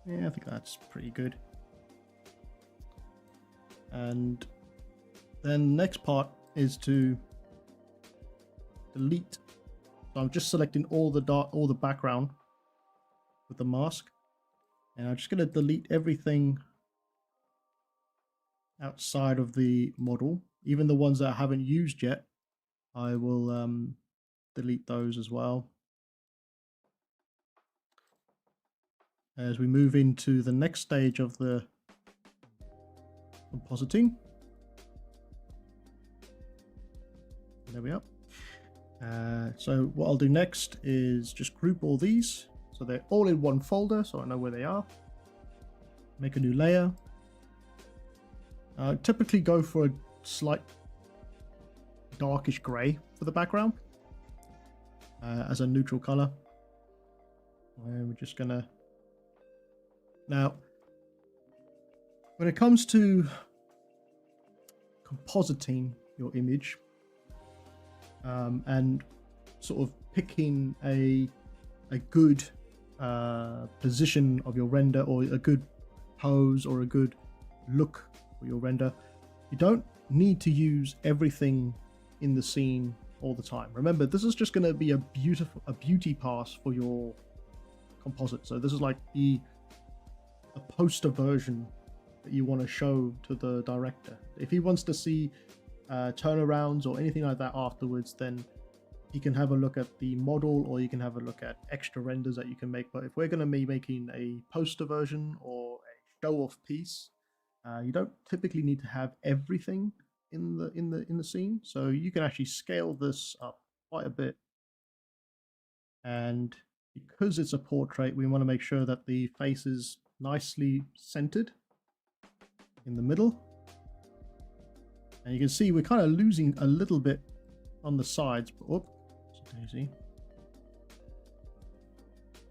Yeah, I think that's pretty good. And then the next part is to delete. So I'm just selecting all the background with the mask, and I'm just going to delete everything outside of the model, even the ones that I haven't used yet. I will delete those as well. As we move into the next stage of the compositing. There we are. So what I'll do next is just group all these so they're all in one folder, so I know where they are. Make a new layer. Typically go for a slight darkish gray for the background as a neutral color. And we're just gonna, now when it comes to compositing your image and sort of picking a good position of your render, or a good pose, or a good look for your render, you don't need to use everything in the scene all the time. Remember, this is just going to be a beauty pass for your composite. So this is like a poster version that you want to show to the director. If he wants to see turnarounds or anything like that afterwards, then you can have a look at the model, or you can have a look at extra renders that you can make. But if we're going to be making a poster version or a show-off piece, you don't typically need to have everything in the scene. So you can actually scale this up quite a bit. And because it's a portrait, we want to make sure that the face is nicely centered in the middle. And you can see we're kind of losing a little bit on the sides. But, oh, daisy.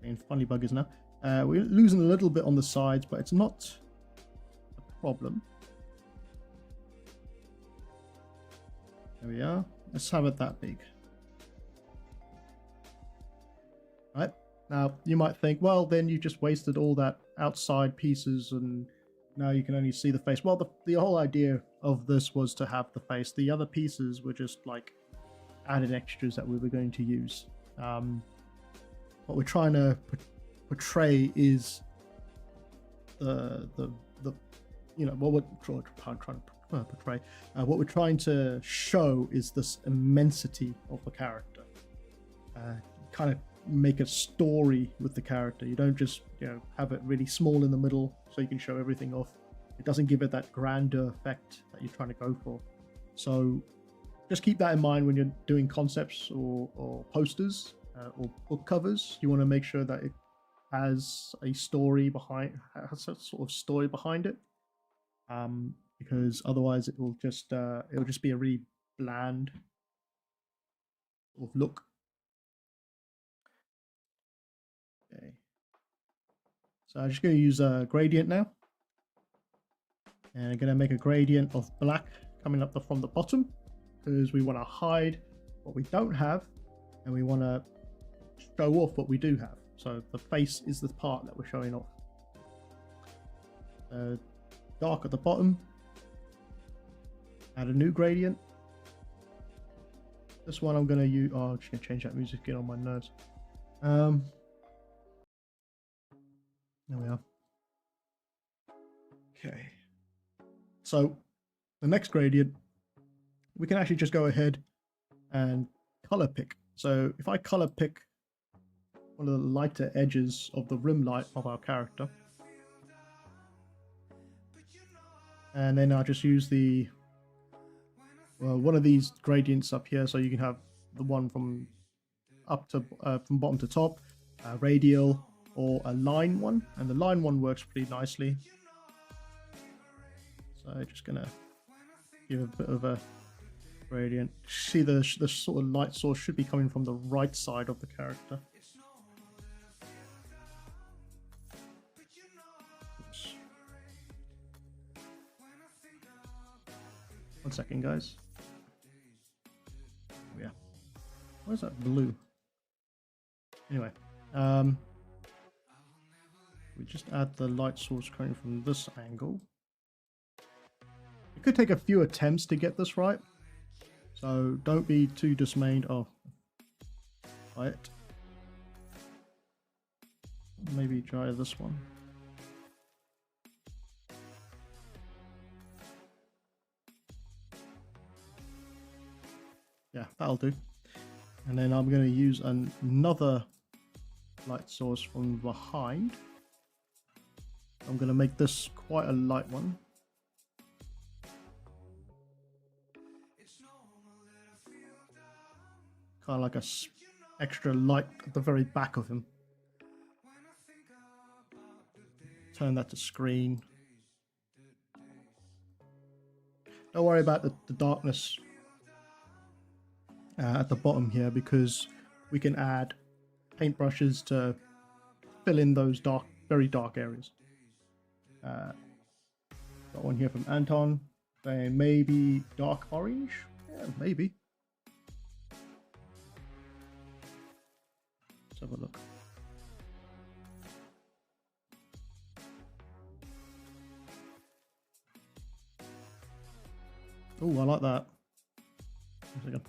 And funny buggers now. We're losing a little bit on the sides, but it's not a problem. There we are. Let's have it that big. Right. Now, you might think, well, then you just wasted all that outside pieces and now you can only see the face. Well, the whole idea of this was to have the face. The other pieces were just like added extras that we were going to use. What we're trying to portray is the you know, what we're trying to portray. What we're trying to show is this immensity of the character. Kind of make a story with the character. You don't just, you know, have it really small in the middle so you can show everything off. It doesn't give it that grander effect that you're trying to go for. So just keep that in mind when you're doing concepts or posters or book covers. You want to make sure that it has a story behind, has a sort of story behind it, because otherwise it'll just be a really bland sort of look. Okay, so I'm just going to use a gradient now, and I'm going to make a gradient of black coming up from the bottom, because we want to hide what we don't have and we want to show off what we do have. So the face is the part that we're showing off. Dark at the bottom, add a new gradient. This one I'm going to use, oh, I'm just going to change that music, get on my nerves. There we are. Okay, so the next gradient, we can actually just go ahead and color pick. So if I color pick one of the lighter edges of the rim light of our character, And then I'll just use the one of these gradients up here, so you can have the one from from bottom to top, radial, or a line one, and the line one works pretty nicely. So just gonna give a bit of a gradient. See the sort of light source should be coming from the right side of the character. Oops. 1 second, guys. Yeah. Where's that blue? Anyway, we just add the light source coming from this angle. It could take a few attempts to get this right, so don't be too dismayed by it. Maybe try this one. Yeah, that'll do. And then I'm going to use another light source from behind. I'm going to make this quite a light one. Kind of like a extra light at the very back of him. Turn that to screen. Don't worry about the darkness at the bottom here, because we can add paintbrushes to fill in those very dark areas. Got one here from Anton saying maybe dark orange. Yeah, maybe. Let's have a look. Oh, I like that. 1 second.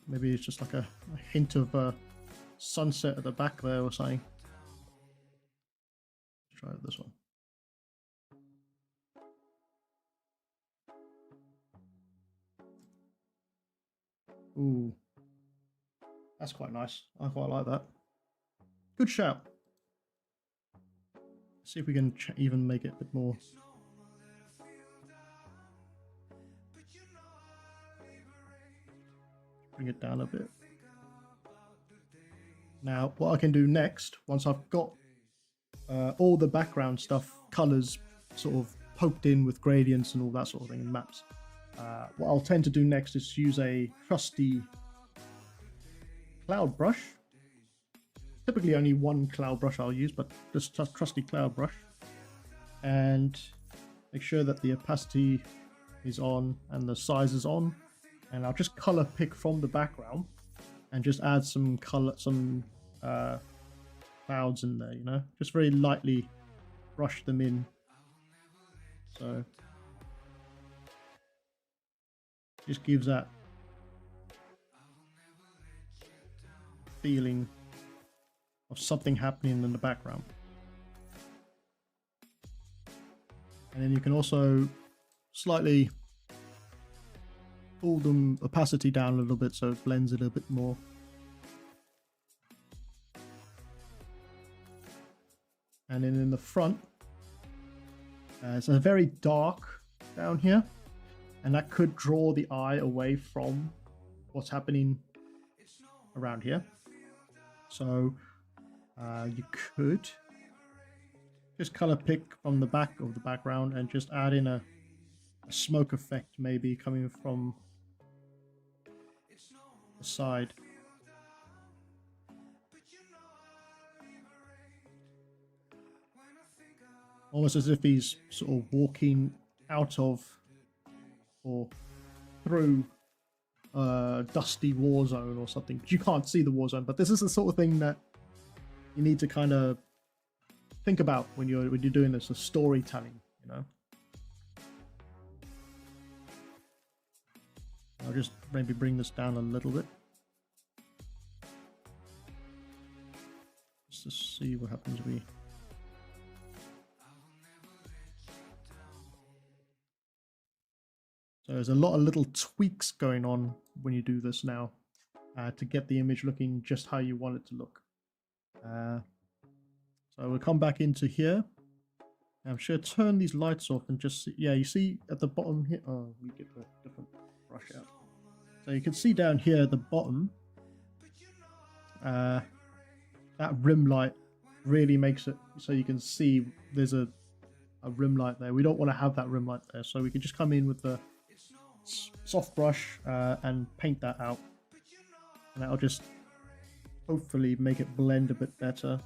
Maybe it's just like a hint of sunset at the back there or something. Let's try this one. Ooh, that's quite nice. I quite like that. Good shout. See if we can even make it a bit more. Bring it down a bit. Now, what I can do next, once I've got all the background stuff, colors sort of poked in with gradients and all that sort of thing in maps, what I'll tend to do next is use a trusty cloud brush. Typically only one cloud brush I'll use, but just a trusty cloud brush. And make sure that the opacity is on and the size is on. And I'll just color pick from the background and just add some clouds in there, you know, just very lightly brush them in. So just gives that feeling of something happening in the background. And then you can also slightly pull the opacity down a little bit so it blends a little bit more. And then in the front, it's a very dark down here, and that could draw the eye away from what's happening around here. So you could just color pick from the back of the background and just add in a smoke effect, maybe coming from the side. Almost as if he's sort of walking out of or through a dusty war zone or something. You can't see the war zone, but this is the sort of thing that you need to kind of think about when you're doing this, the storytelling, you know. I'll just maybe bring this down a little bit, just to see what happens if we. So there's a lot of little tweaks going on when you do this now to get the image looking just how you want it to look. So we'll come back into here I'm just going to turn these lights off and just see, yeah, you see at the bottom here. Oh, we get a different brush out. So you can see down here at the bottom, that rim light really makes it so you can see there's a rim light there. We don't want to have that rim light there, so we can just come in with the soft brush and paint that out, and that'll just hopefully make it blend a bit better.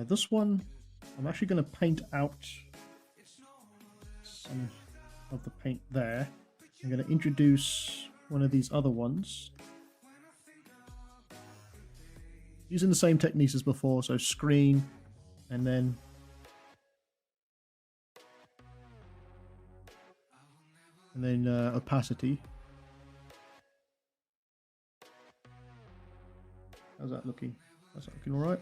This one, I'm actually going to paint out some of the paint there. I'm going to introduce one of these other ones using the same techniques as before, so screen and then opacity. How's that looking? That's looking all right.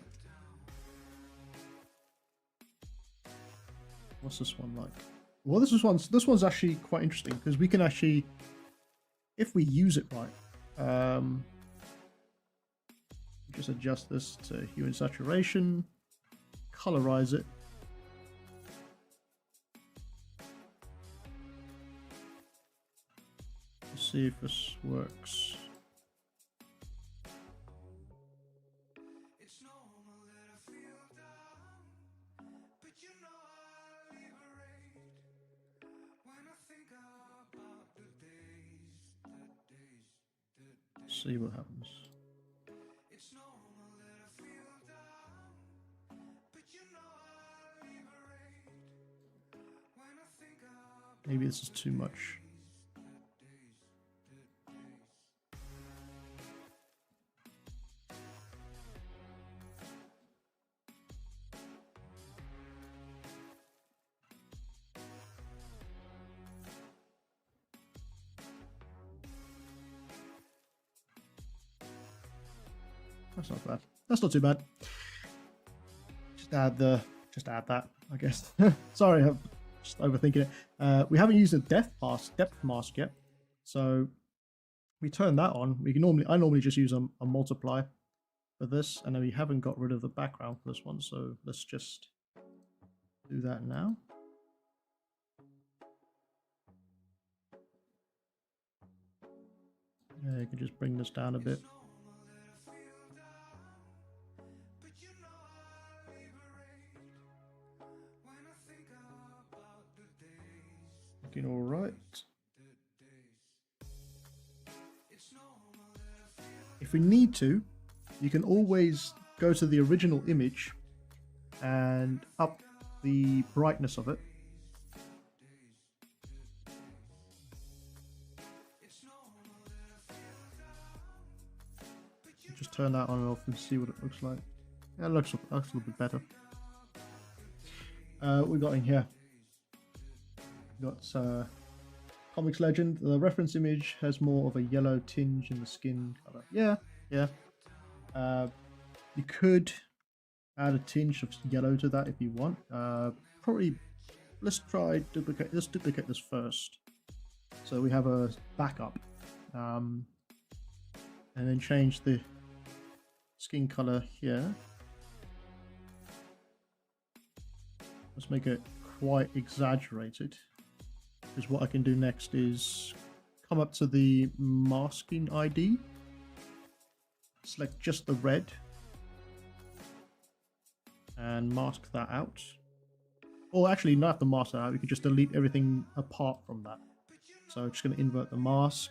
What's this one like? Well, this one's actually quite interesting because we can actually, if we use it right, just adjust this to hue and saturation, colorize it. Let's see if this works. See what happens. Maybe this is too much. That's not bad. That's not too bad. Just add that, I guess. Sorry, I'm just overthinking it. We haven't used a depth mask yet, so we turn that on. I normally just use a multiply for this, and then we haven't got rid of the background for this one, so let's just do that now. Yeah, you can just bring this down a bit. Looking all right. If we need to, you can always go to the original image and up the brightness of it. Just turn that on and off and see what it looks like. Yeah, it looks a little bit better. What we got in here? We got Comics Legend. The reference image has more of a yellow tinge in the skin color. Yeah. You could add a tinge of yellow to that if you want. Probably, let's duplicate this first. So we have a backup. And then change the skin color here. Let's make it quite exaggerated. Because what I can do next is come up to the masking ID, select just the red, and mask that out. Or actually, not have to mask that out, we could just delete everything apart from that. So I'm just going to invert the mask,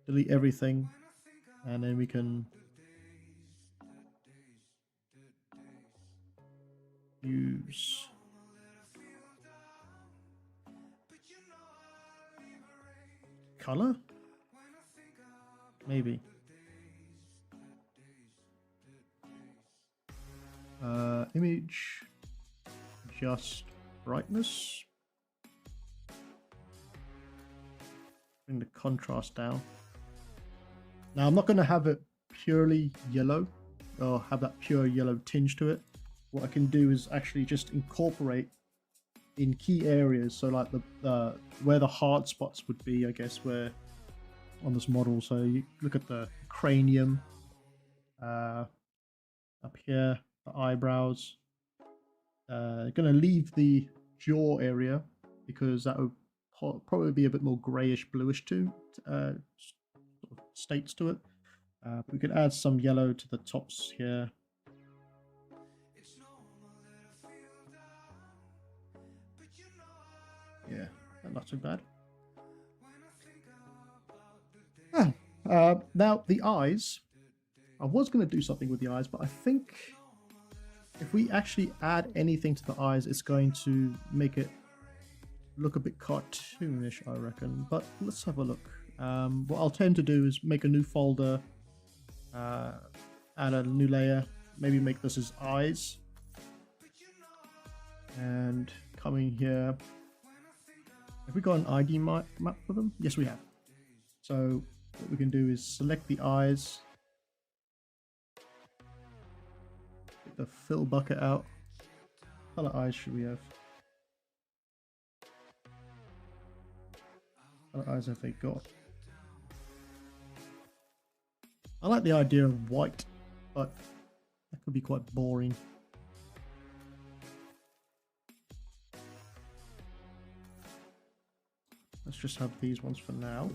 delete everything, and then we can use color, maybe. Image, just brightness. Bring the contrast down. Now I'm not going to have it purely yellow or have that pure yellow tinge to it. What I can do is actually just incorporate in key areas, so like the where the hard spots would be, I guess, where on this model. So you look at the cranium, up here, the eyebrows, Going to leave the jaw area because that would probably be a bit more grayish bluish to sort of states to it. But we could add some yellow to the tops here. Yeah, not too bad. Now the eyes. I was going to do something with the eyes, but I think if we actually add anything to the eyes, it's going to make it look a bit cartoonish, I reckon. But let's have a look. What I'll tend to do is make a new folder, add a new layer, maybe make this as eyes, and coming here. Have we got an ID map for them? Yes, we have. So what we can do is select the eyes, get the fill bucket out. What color eyes should we have? What color eyes have they got? I like the idea of white, but that could be quite boring. Let's just have these ones for now.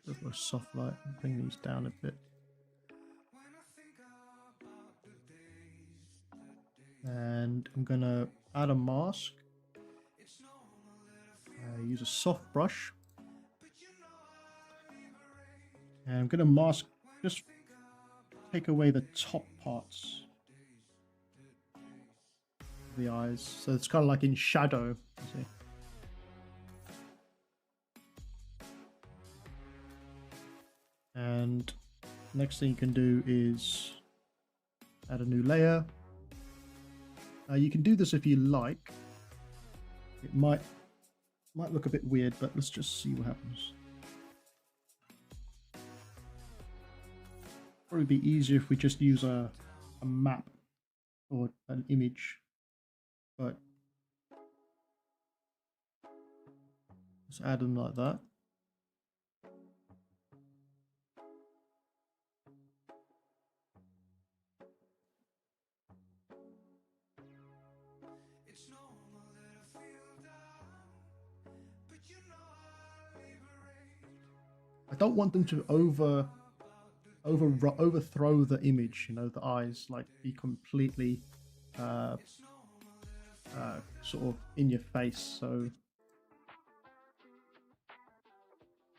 With a soft light, bring these down a bit. And I'm gonna add a mask. Use a soft brush. And I'm gonna mask, just take away the top parts of the eyes. So it's kind of like in shadow, you see. And next thing you can do is add a new layer. You can do this if you like. It might look a bit weird, but let's just see what happens. Probably be easier if we just use a map or an image, but let's add them like that. I don't want them to overthrow the image, you know, the eyes, like be completely sort of in your face. So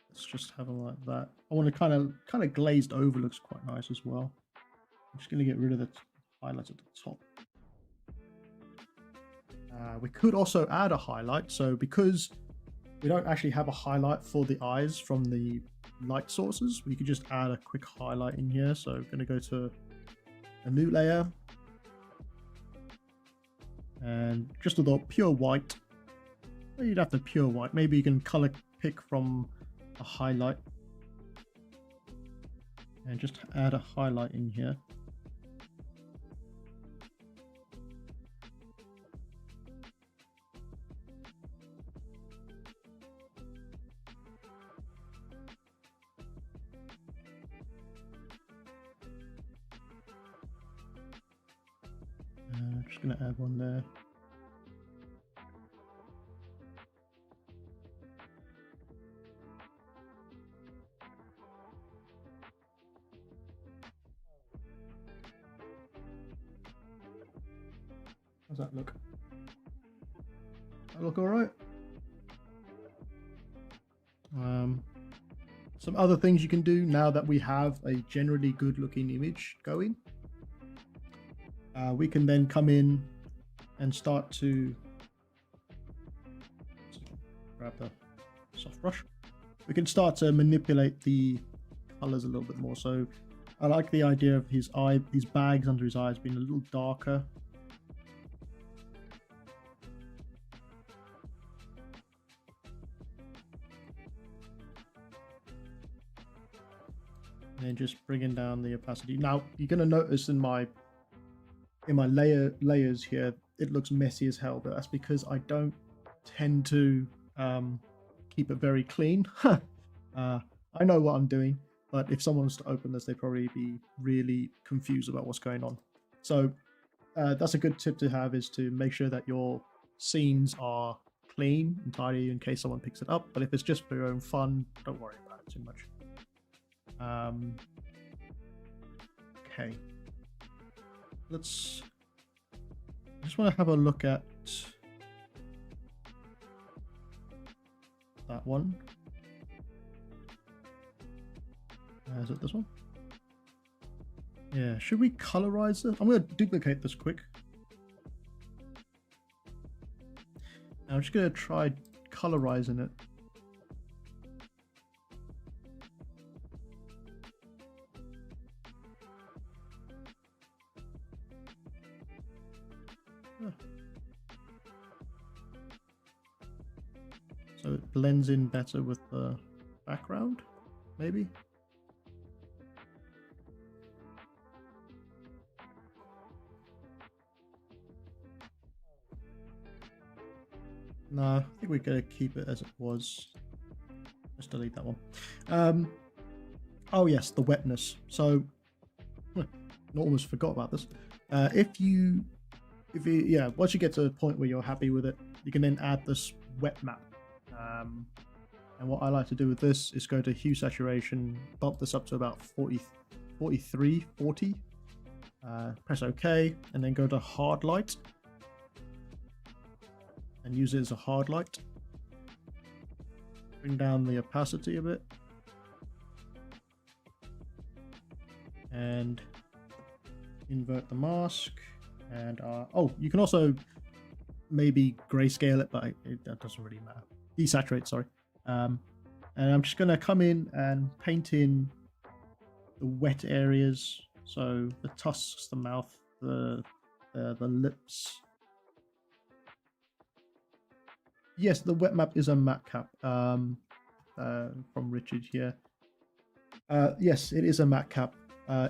let's just have them like that. I want to kind of glazed over looks quite nice as well. I'm just going to get rid of the highlights at the top. We could also add a highlight. So because we don't actually have a highlight for the eyes from the light sources, we could just add a quick highlight in here. So I'm going to go to a new layer and just with a pure white. You'd have the pure white. Maybe you can color pick from a highlight and just add a highlight in here. I'm just going to add one there. How's that look? Does that look all right? Some other things you can do now that we have a generally good looking image going. We can then come in and start to grab the soft brush. We can start to manipulate the colors a little bit more. So I like the idea of his eye, these bags under his eyes being a little darker. And then just bringing down the opacity. Now you're going to notice in my in my layers here, it looks messy as hell, but that's because I don't tend to keep it very clean. I know what I'm doing, but if someone was to open this, they'd probably be really confused about what's going on. So that's a good tip to have, is to make sure that your scenes are clean and tidy in case someone picks it up. But if it's just for your own fun, don't worry about it too much. Okay, I just want to have a look at that one. Is it this one? Yeah, should we colorize it? I'm going to duplicate this quick. I'm just going to try colorizing it. So it blends in better with the background, maybe? No, I think we're going to keep it as it was. Let's delete that one. Oh yes, the wetness. So, I almost forgot about this. Yeah, once you get to a point where you're happy with it, you can then add this wet map. And what I like to do with this is go to hue saturation, bump this up to about 40, press OK, and then go to hard light and use it as a hard light. Bring down the opacity a bit and invert the mask. And oh, you can also maybe grayscale it, but that doesn't really matter. Desaturate, sorry. And I'm just going to come in and paint in the wet areas, so the tusks, the mouth, the lips. Yes, the wet map is a matte cap from Richard here. Yes, it is a matte cap.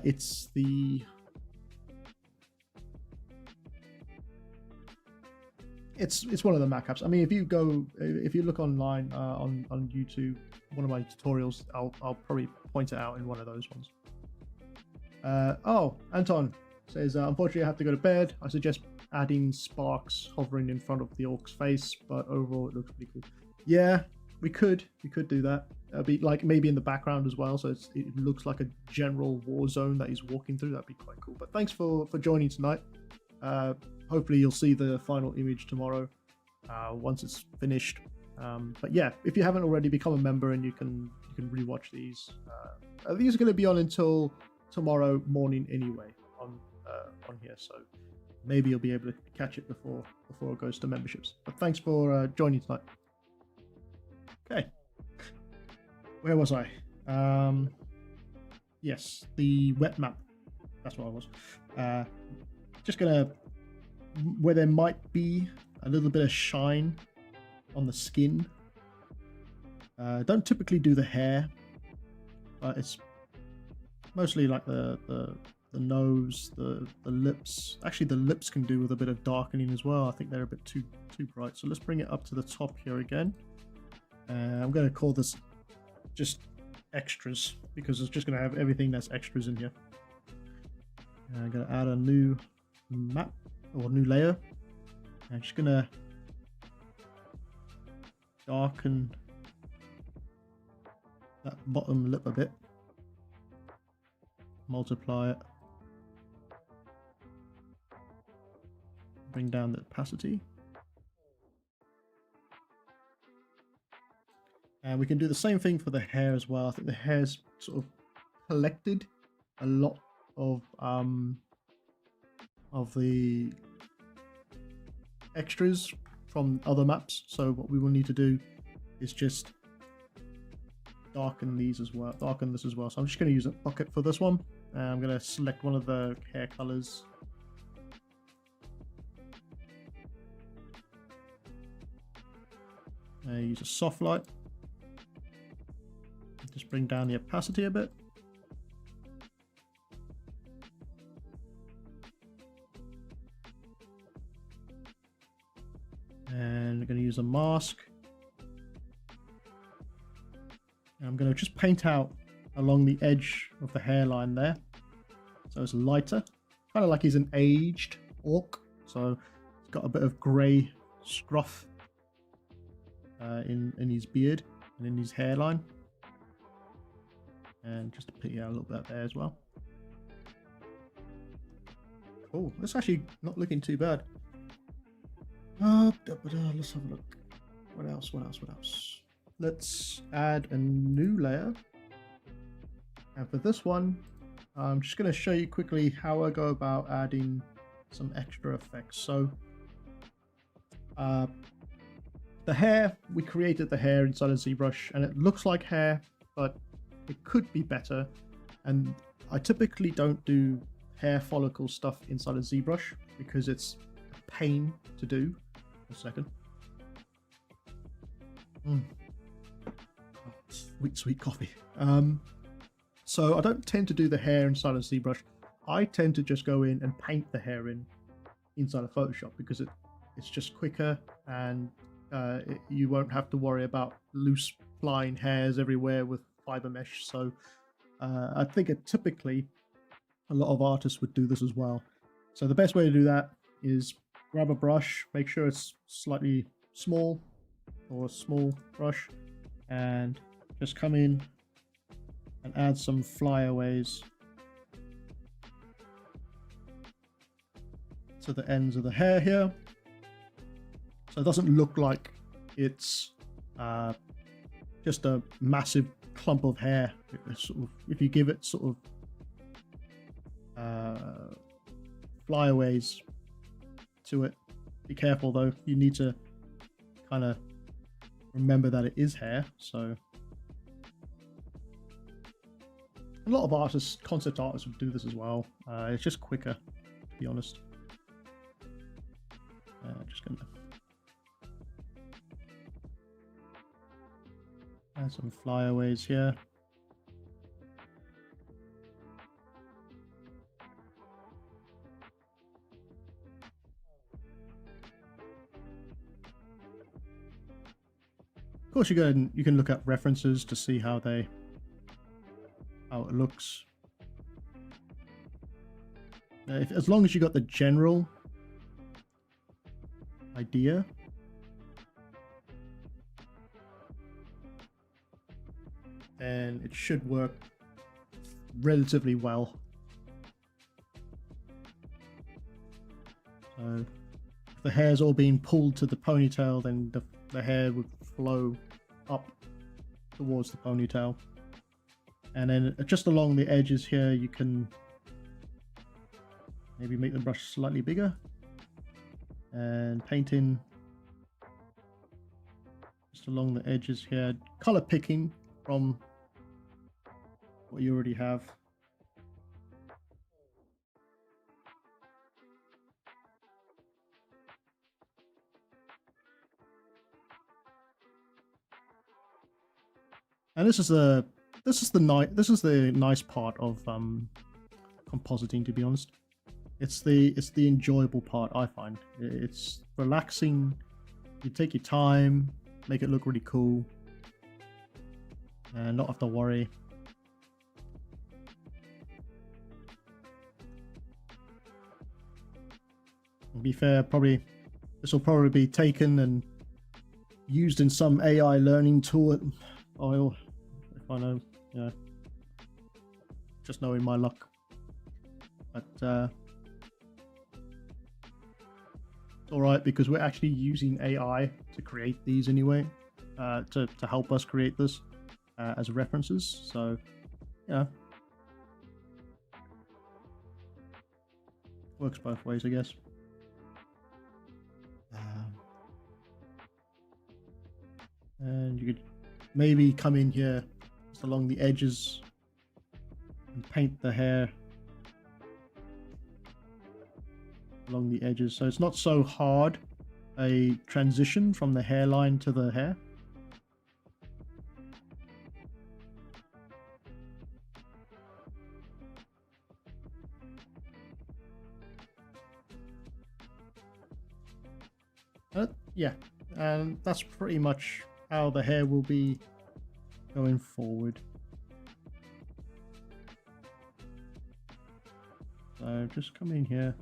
It's the it's one of the matte caps. I mean, if you look online on YouTube, one of my tutorials, I'll probably point it out in one of those ones. Oh, Anton says, unfortunately I have to go to bed. I suggest adding sparks hovering in front of the orc's face, but overall it looks pretty cool. Yeah, we could do that. It'll be like maybe in the background as well, so it looks like a general war zone that he's walking through. That'd be quite cool. But thanks for joining tonight. Hopefully you'll see the final image tomorrow once it's finished. But yeah, if you haven't already, become a member and you can rewatch these. These are going to be on until tomorrow morning anyway on here, so maybe you'll be able to catch it before it goes to memberships. But thanks for joining tonight. Okay, where was I? Yes, the wet map. That's what I was. Just gonna, where there might be a little bit of shine on the skin. Don't typically do the hair, but it's mostly like the nose, the lips. Actually, the lips can do with a bit of darkening as well. I think they're a bit too bright. So let's bring it up to the top here again. I'm going to call this just extras, because it's just going to have everything that's extras in here. I'm going to add a new map or new layer. I'm just going to darken that bottom lip a bit, multiply it, bring down the opacity, and we can do the same thing for the hair as well. I think the hair's sort of collected a lot of the extras from other maps, so what we will need to do is just darken these as well, darken this as well. So I'm just going to use a bucket for this one, and I'm going to select one of the hair colors. Use a soft light, just bring down the opacity a bit. going to use a mask. And I'm going to just paint out along the edge of the hairline there, so it's lighter, kind of like he's an aged orc. So he's got a bit of grey scruff in his beard and in his hairline, and just to put out a little bit there as well. Oh, that's actually not looking too bad. Let's have a look. What else? Let's add a new layer. And for this one, I'm just going to show you quickly how I go about adding some extra effects. So the hair, we created the hair inside of ZBrush, and it looks like hair, but it could be better. And I typically don't do hair follicle stuff inside of ZBrush because it's a pain to do. A second. Oh, sweet coffee. So I don't tend to do the hair inside of ZBrush. I tend to just go in and paint the hair inside of Photoshop because it's just quicker, and you won't have to worry about loose flying hairs everywhere with fiber mesh. So I think typically a lot of artists would do this as well. So the best way to do that is grab a brush, make sure it's slightly small or a small brush, and just come in and add some flyaways to the ends of the hair here, so it doesn't look like it's just a massive clump of hair. If you give it sort of flyaways to it, be careful though, you need to kind of remember that it is hair. So a lot of artists, concept artists, would do this as well. It's just quicker, to be honest. Just gonna add some flyaways here. Of course, you can look at references to see how it looks. As long as you got the general idea, then it should work relatively well. So if the hair's all being pulled to the ponytail, then the hair would flow up towards the ponytail. And then just along the edges here, you can maybe make the brush slightly bigger and paint in just along the edges here, color picking from what you already have. And this is the nice part of compositing, to be honest. It's the enjoyable part, I find. It's relaxing. You take your time, make it look really cool, and not have to worry. To be fair, this will probably be taken and used in some AI learning tool. If I know, just knowing my luck. But it's all right because we're actually using AI to create these anyway, to help us create this as references. So, works both ways, I guess. And you could maybe come in here just along the edges and paint the hair along the edges, so it's not so hard a transition from the hairline to the hair. Yeah, And that's pretty much how the hair will be going forward. So just come in here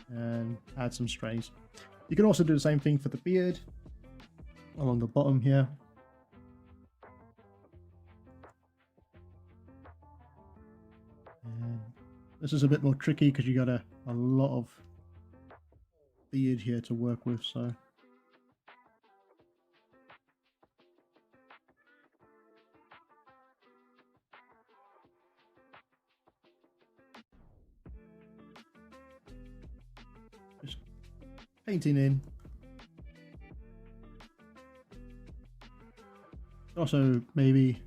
and add some strays. You can also do the same thing for the beard along the bottom here. And this is a bit more tricky because you got a lot of beard here to work with, so just painting in. Also maybe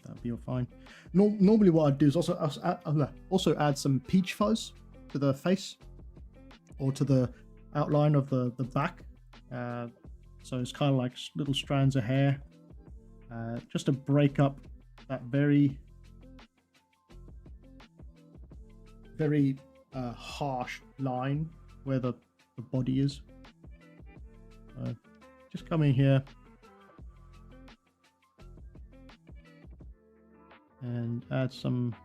that'd be all fine. Normally what I'd do is also add some peach fuzz to the face or to the outline of the back. So it's kind of like little strands of hair, just to break up that very harsh line where the body is. Just come in here and add some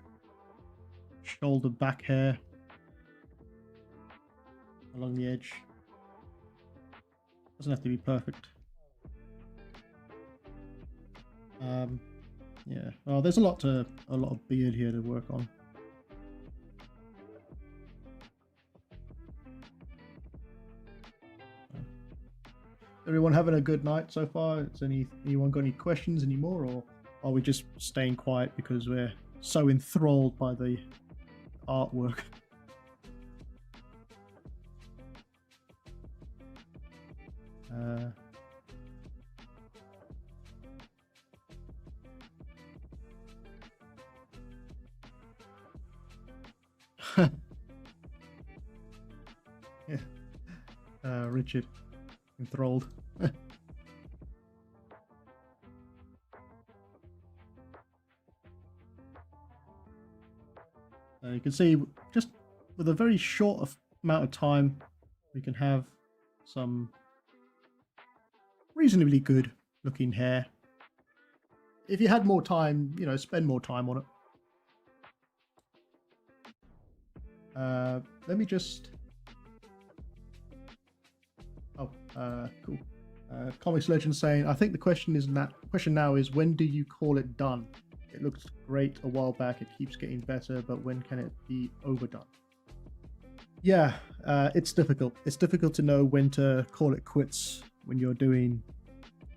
shoulder back hair along the edge. Doesn't have to be perfect. Yeah, well, there's a lot of beard here to work on. Everyone having a good night so far? Is anyone got any questions anymore, or are we just staying quiet because we're so enthralled by the artwork? Yeah, Richard, enthralled. You can see just with a very short amount of time, we can have some reasonably good looking hair. If you had more time, you know, spend more time on it. Let me just... Oh, cool. Comics Legend saying, I think the question now is, when do you call it done? It looked great a while back, it keeps getting better, but when can it be overdone? Yeah, it's difficult. It's difficult to know when to call it quits when you're doing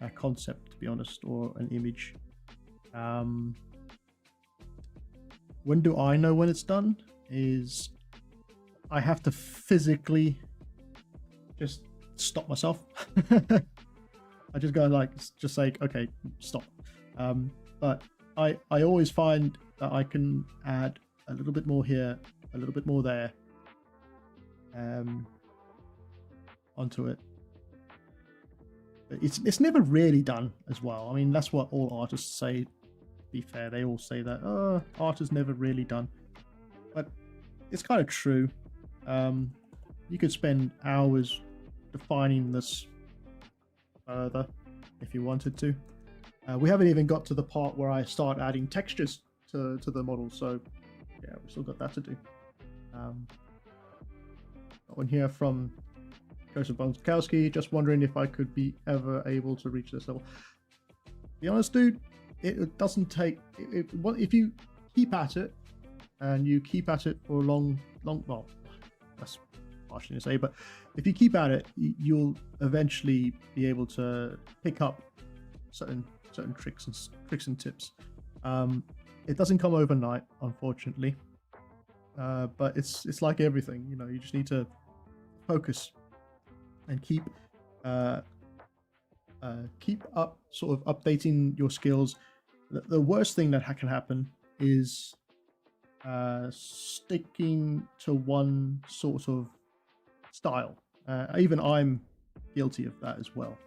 a concept, to be honest, or an image. When do I know when it's done? Is I have to physically just stop myself. I just go like, just say, okay, stop. But I always find that I can add a little bit more here, a little bit more there, onto it. But it's never really done as well. I mean, that's what all artists say. To be fair, they all say that art is never really done, but it's kind of true. You could spend hours defining this further if you wanted to. We haven't even got to the part where I start adding textures to the model, so yeah, we've still got that to do. Got one here from Joseph Bonskowski, just wondering if I could be ever able to reach this level. Be honest, dude, it doesn't take... if you keep at it, and you keep at it for a long, well, that's partially to say, but if you keep at it, you'll eventually be able to pick up certain tricks and tips. It doesn't come overnight, unfortunately, but it's like everything, you know. You just need to focus and keep up, sort of updating your skills. The worst thing that can happen is sticking to one sort of style. Even I'm guilty of that as well.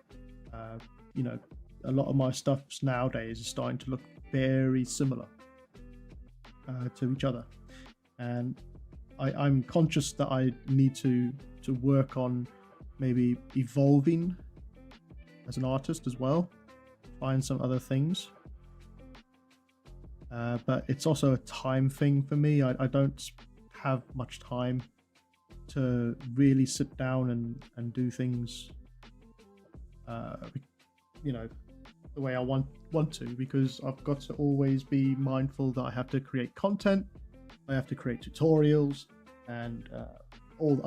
You know, a lot of my stuff nowadays is starting to look very similar to each other, and I'm conscious that I need to work on maybe evolving as an artist as well, find some other things. But it's also a time thing for me. I don't have much time to really sit down and do things, you know, the way I want to, because I've got to always be mindful that I have to create content, I have to create tutorials, and all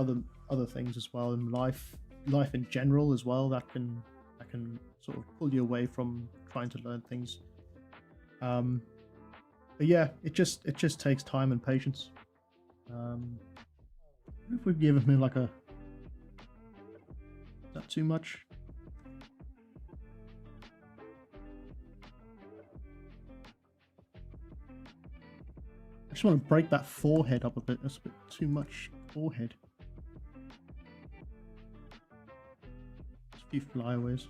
other things as well in life in general as well, that can sort of pull you away from trying to learn things. But yeah, it just takes time and patience. If we've given me like a, is that too much? I just want to break that forehead up a bit. That's a bit too much forehead. Just a few flyaways.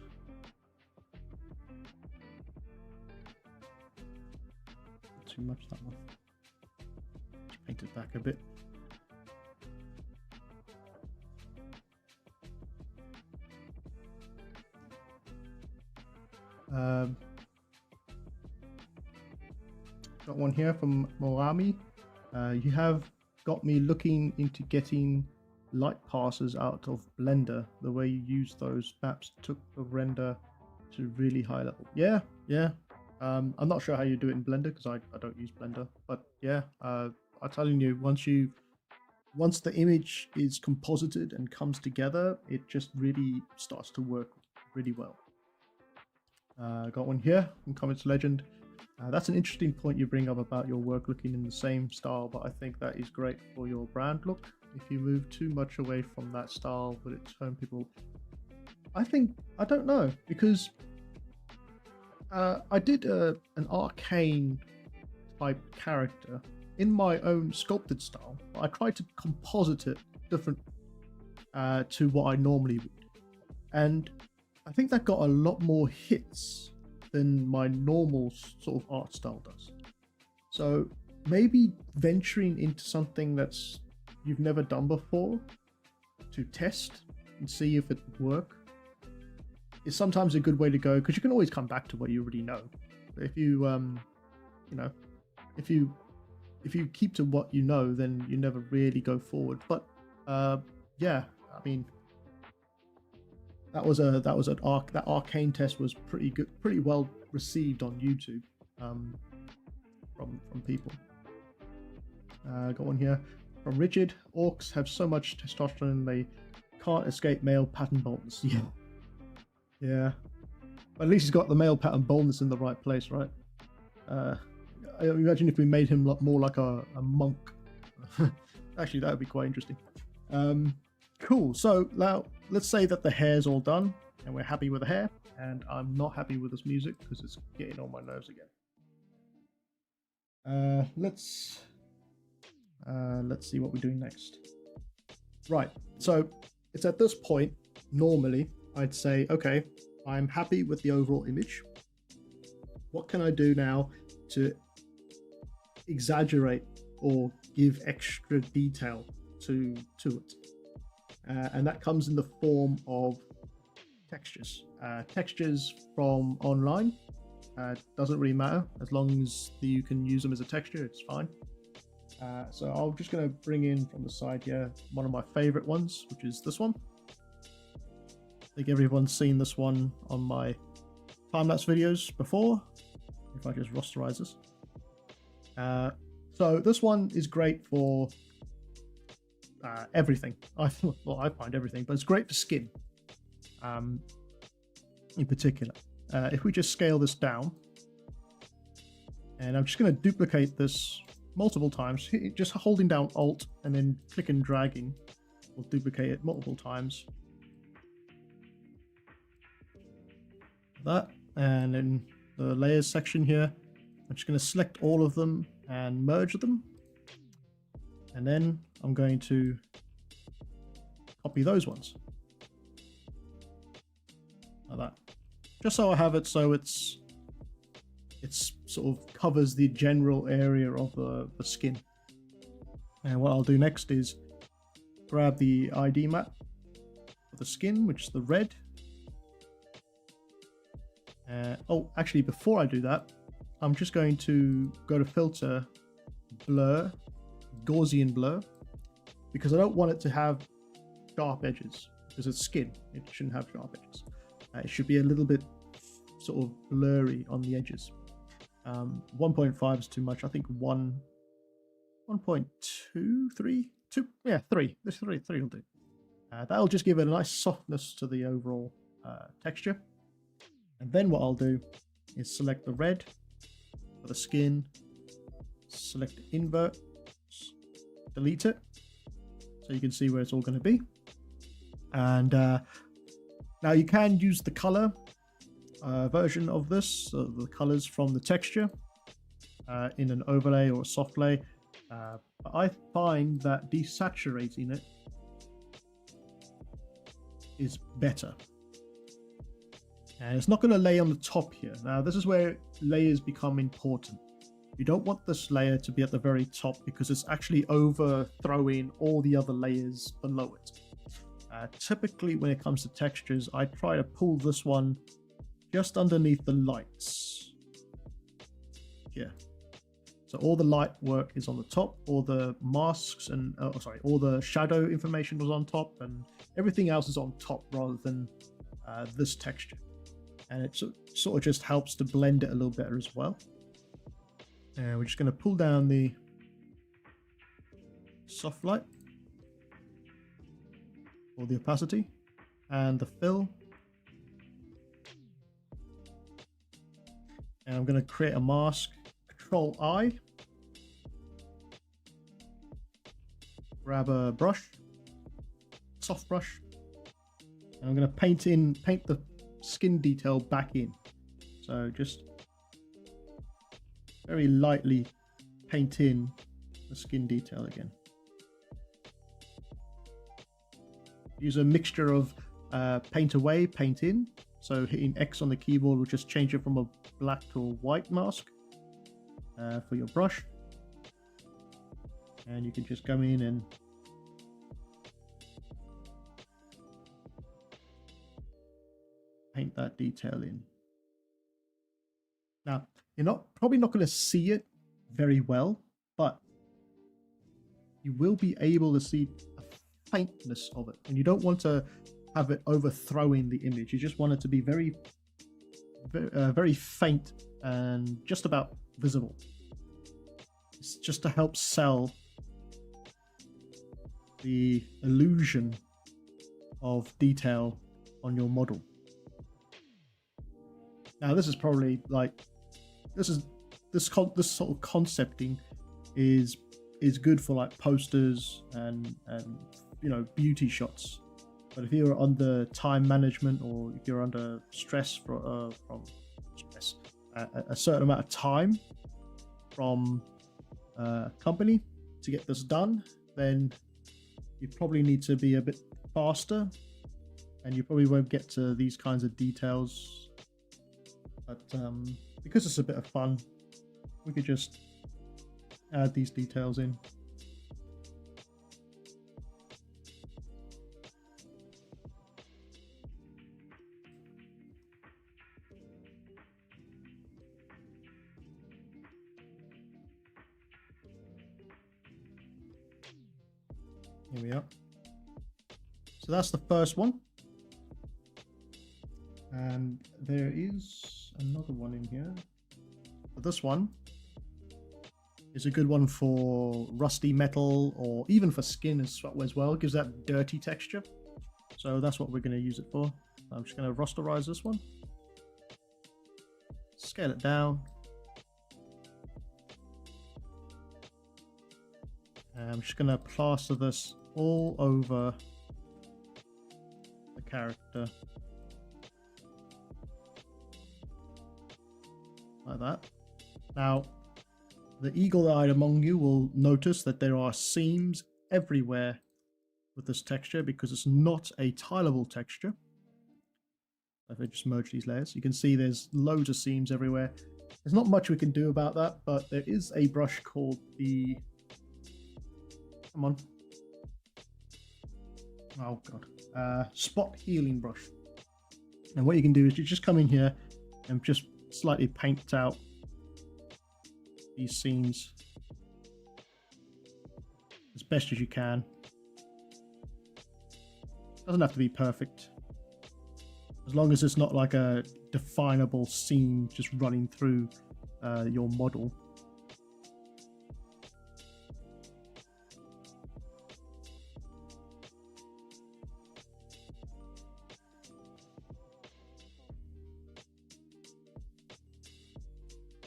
Too much, that one. Just paint it back a bit. Got one here from Moami. You have got me looking into getting light passes out of Blender. The way you use those maps took the render to really high level. Yeah. I'm not sure how you do it in Blender because I don't use Blender, but yeah, I'm telling you, once the image is composited and comes together, it just really starts to work really well. Got one here from Comments Legend. That's an interesting point you bring up about your work looking in the same style, but I think that is great for your brand look. If you move too much away from that style, would it turn people? I don't know, because I did an arcane type character in my own sculpted style, but I tried to composite it different to what I normally would, and I think that got a lot more hits than my normal sort of art style does. So maybe venturing into something that's you've never done before to test and see if it would work is sometimes a good way to go, because you can always come back to what you already know. But if you you know, if you keep to what you know, then you never really go forward. But yeah, I mean, that arcane test was pretty good, pretty well received on YouTube from people. Got one here from Richard. Orcs have so much testosterone they can't escape male pattern boldness. Yeah. But at least he's got the male pattern boldness in the right place, right? I imagine if we made him more like a monk. Actually, that would be quite interesting. Cool. So now let's say that the hair's all done and we're happy with the hair, and I'm not happy with this music because it's getting on my nerves again. Let's see what we're doing next. Right. So it's at this point, normally I'd say, okay, I'm happy with the overall image. What can I do now to exaggerate or give extra detail to it? And that comes in the form of textures. Textures from online doesn't really matter as long as you can use them as a texture, it's fine. So I'm just going to bring in from the side here one of my favorite ones, which is this one. I think everyone's seen this one on my time-lapse videos before. If I just rasterize this. So this one is great for everything. I find everything, but it's great for skin in particular. If we just scale this down, and I'm just going to duplicate this multiple times, just holding down Alt and then click and dragging will duplicate it multiple times. That, and in the layers section here, I'm just going to select all of them and merge them, and then I'm going to copy those ones like that, just so I have it so it's sort of covers the general area of the skin. And what I'll do next is grab the ID map for the skin, which is the red. Oh, actually, before I do that, I'm just going to go to filter, blur, Gaussian blur, because I don't want it to have sharp edges, because it's skin. It shouldn't have sharp edges. It should be a little bit sort of blurry on the edges. 1.5 is too much. I think 1.2, 3, 2, yeah, 3. This 3 will do. That'll just give it a nice softness to the overall texture. And then what I'll do is select the red for the skin, select invert, delete it, so you can see where it's all going to be. And now you can use the color version of this, so the colors from the texture in an overlay or a soft lay. But I find that desaturating it is better. And it's not going to lay on the top here. Now, this is where layers become important. You don't want this layer to be at the very top because it's actually overthrowing all the other layers below it. Typically, when it comes to textures, I try to pull this one just underneath the lights. Here. So all the light work is on the top, all the masks and, all the shadow information was on top, and everything else is on top rather than this texture. And it sort of just helps to blend it a little better as well. And we're just going to pull down the soft light, or the opacity, and the fill. And I'm going to create a mask, Control I, grab a brush, soft brush, and I'm going to paint the skin detail back in. So just very lightly paint in the skin detail again. Use a mixture of paint away, paint in. So hitting X on the keyboard will just change it from a black to a white mask for your brush. And you can just come in and paint that detail in. Now, you're probably not going to see it very well, but you will be able to see a faintness of it, and you don't want to have it overthrowing the image. You just want it to be very, very faint and just about visible. It's just to help sell the illusion of detail on your model. Now, this is probably like this sort of concepting is good for like posters and beauty shots. But if you're under time management, or if you're under stress from stress, a certain amount of time from a company to get this done, then you probably need to be a bit faster, and you probably won't get to these kinds of details. But because it's a bit of fun, we could just add these details in. Here we are. So that's the first one. And there is another one in here. But this one is a good one for rusty metal, or even for skin as well. It gives that dirty texture. So that's what we're going to use it for. I'm just going to rasterize this one. Scale it down. And I'm just going to plaster this all over the character. Like that. Now, the eagle-eyed among you will notice that there are seams everywhere with this texture, because it's not a tileable texture. If I just merge these layers, you can see there's loads of seams everywhere. There's not much we can do about that, but there is a brush called the Come on. Oh god. Spot healing brush. And what you can do is you just come in here and just slightly paint out these seams as best as you can. Doesn't have to be perfect, as long as it's not like a definable seam just running through your model.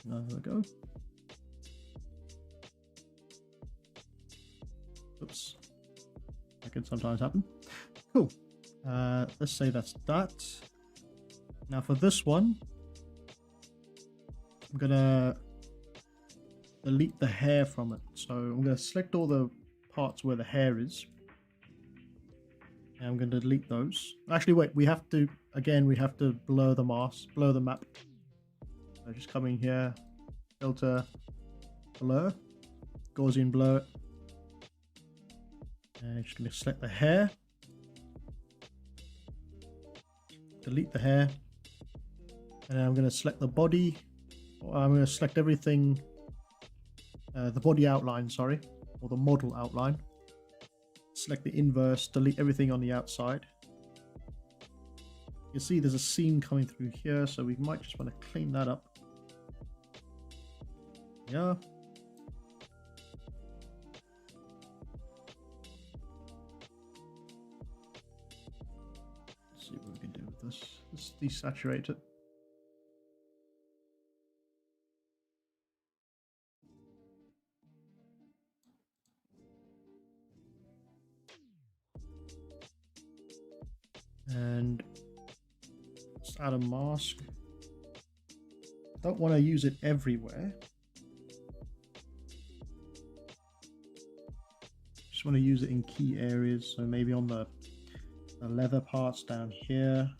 There we go. Oops. That can sometimes happen. Cool. Let's say that's that. Now for this one, I'm gonna delete the hair from it. So I'm gonna select all the parts where the hair is. And I'm gonna delete those. Actually, wait, we have to blur the mask, blur the map. So just come in here, filter, blur, Gaussian blur. And I'm just going to select the hair, delete the hair, and I'm going to select the body. I'm going to select everything, the body outline, sorry, or the model outline. Select the inverse, delete everything on the outside. You see there's a seam coming through here, so we might just want to clean that up. Yeah. Let's see what we can do with this. Let's desaturate it. And let's add a mask. Don't want to use it everywhere. Just want to use it in key areas. So maybe on the leather parts down here,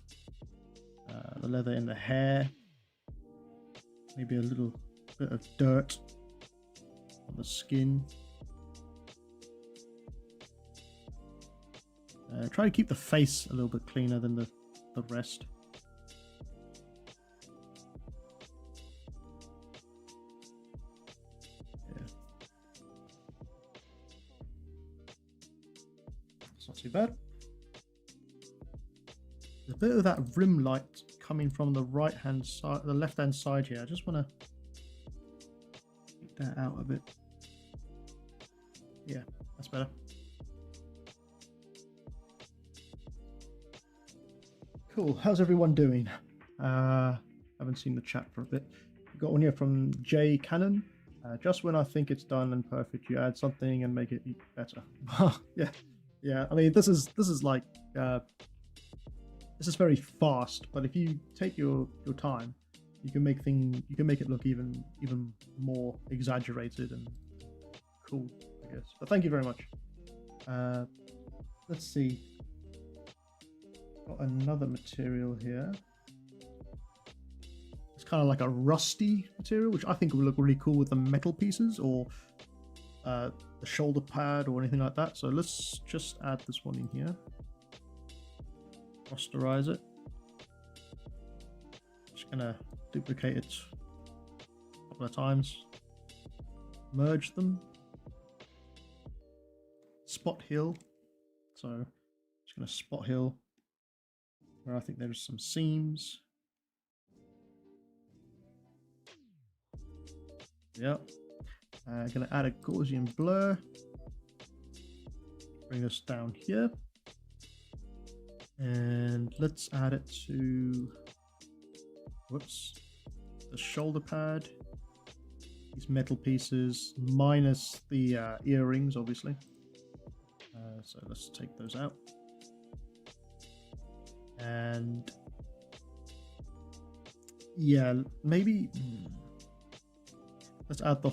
the leather in the hair, maybe a little bit of dirt on the skin. Try to keep the face a little bit cleaner than the rest. Yeah. It's not too bad. There's a bit of that rim light coming from the right hand side, the left hand side here. I just want to get that out a bit. Yeah, that's better. Cool. How's everyone doing? Haven't seen the chat for a bit. Got one here from Jay Cannon. Just when I think it's done and perfect, you add something and make it better. yeah. I mean, this is like this is very fast, but if you take your time, you can make it look even more exaggerated and cool, I guess. But thank you very much. Let's see. Got another material here. It's kind of like a rusty material, which I think will look really cool with the metal pieces or the shoulder pad or anything like that. So let's just add this one in here. Rasterize it. Just gonna duplicate it a couple of times. Merge them. Spot heal. So just gonna spot heal where I think there's some seams. Yep. Gonna add a Gaussian blur. Bring this down here. And let's add it to, whoops, the shoulder pad. These metal pieces, minus the earrings, obviously. So let's take those out. And yeah, maybe let's add the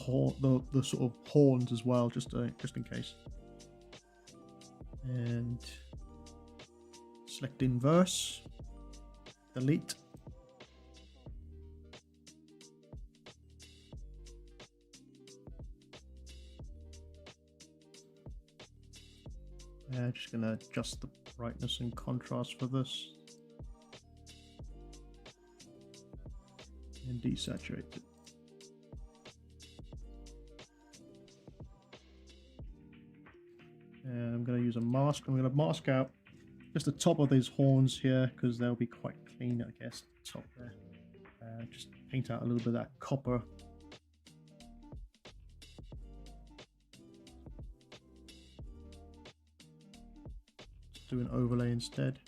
sort of horns as well, just in case. And select inverse, delete. Just going to adjust the brightness and contrast for this. And desaturate it. And I'm going to use a mask. I'm going to mask out just the top of these horns here because they'll be quite clean, I guess. Top there. Just paint out a little bit of that copper. Just do an overlay instead.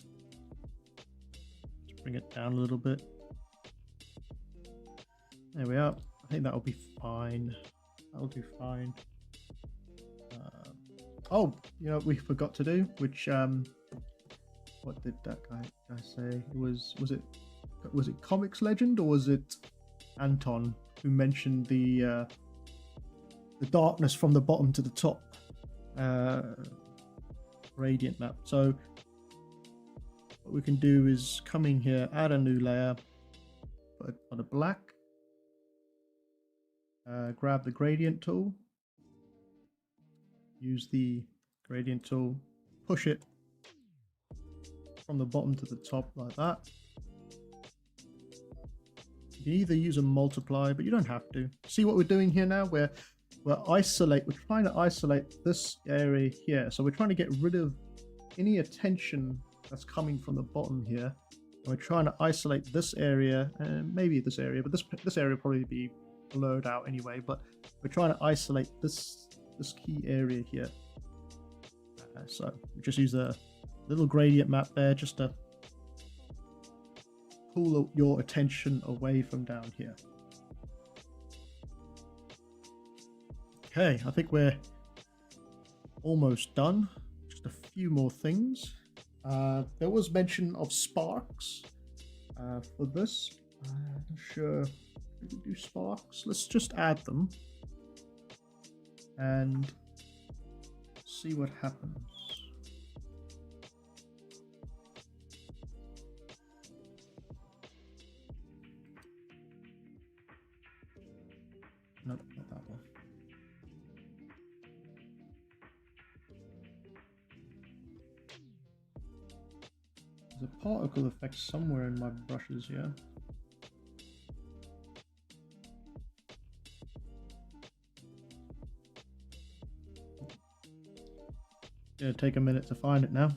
Just bring it down a little bit. There we are. I think that'll be fine. That'll do fine. Oh, you know what we forgot to do, which what did that guy say? Was it Comics Legend or was it Anton who mentioned the darkness from the bottom to the top gradient map? So what we can do is come in here, add a new layer, put on a black, grab the gradient tool, use the gradient tool, push it from the bottom to the top like that. You can either use a multiply, but you don't have to. See what we're doing here now? We're trying to isolate this area here. So we're trying to get rid of any attention that's coming from the bottom here. And we're trying to isolate this area and maybe this area, but this area will probably be blurred out anyway. But we're trying to isolate this key area here. So we just use a little gradient map there just to pull your attention away from down here. Okay, I think we're almost done. Just a few more things. There was mention of sparks for this. I'm not sure if we can do sparks. Let's just add them and see what happens. Nope, not that one. There's a particle effect somewhere in my brushes here. Gonna take a minute to find it now.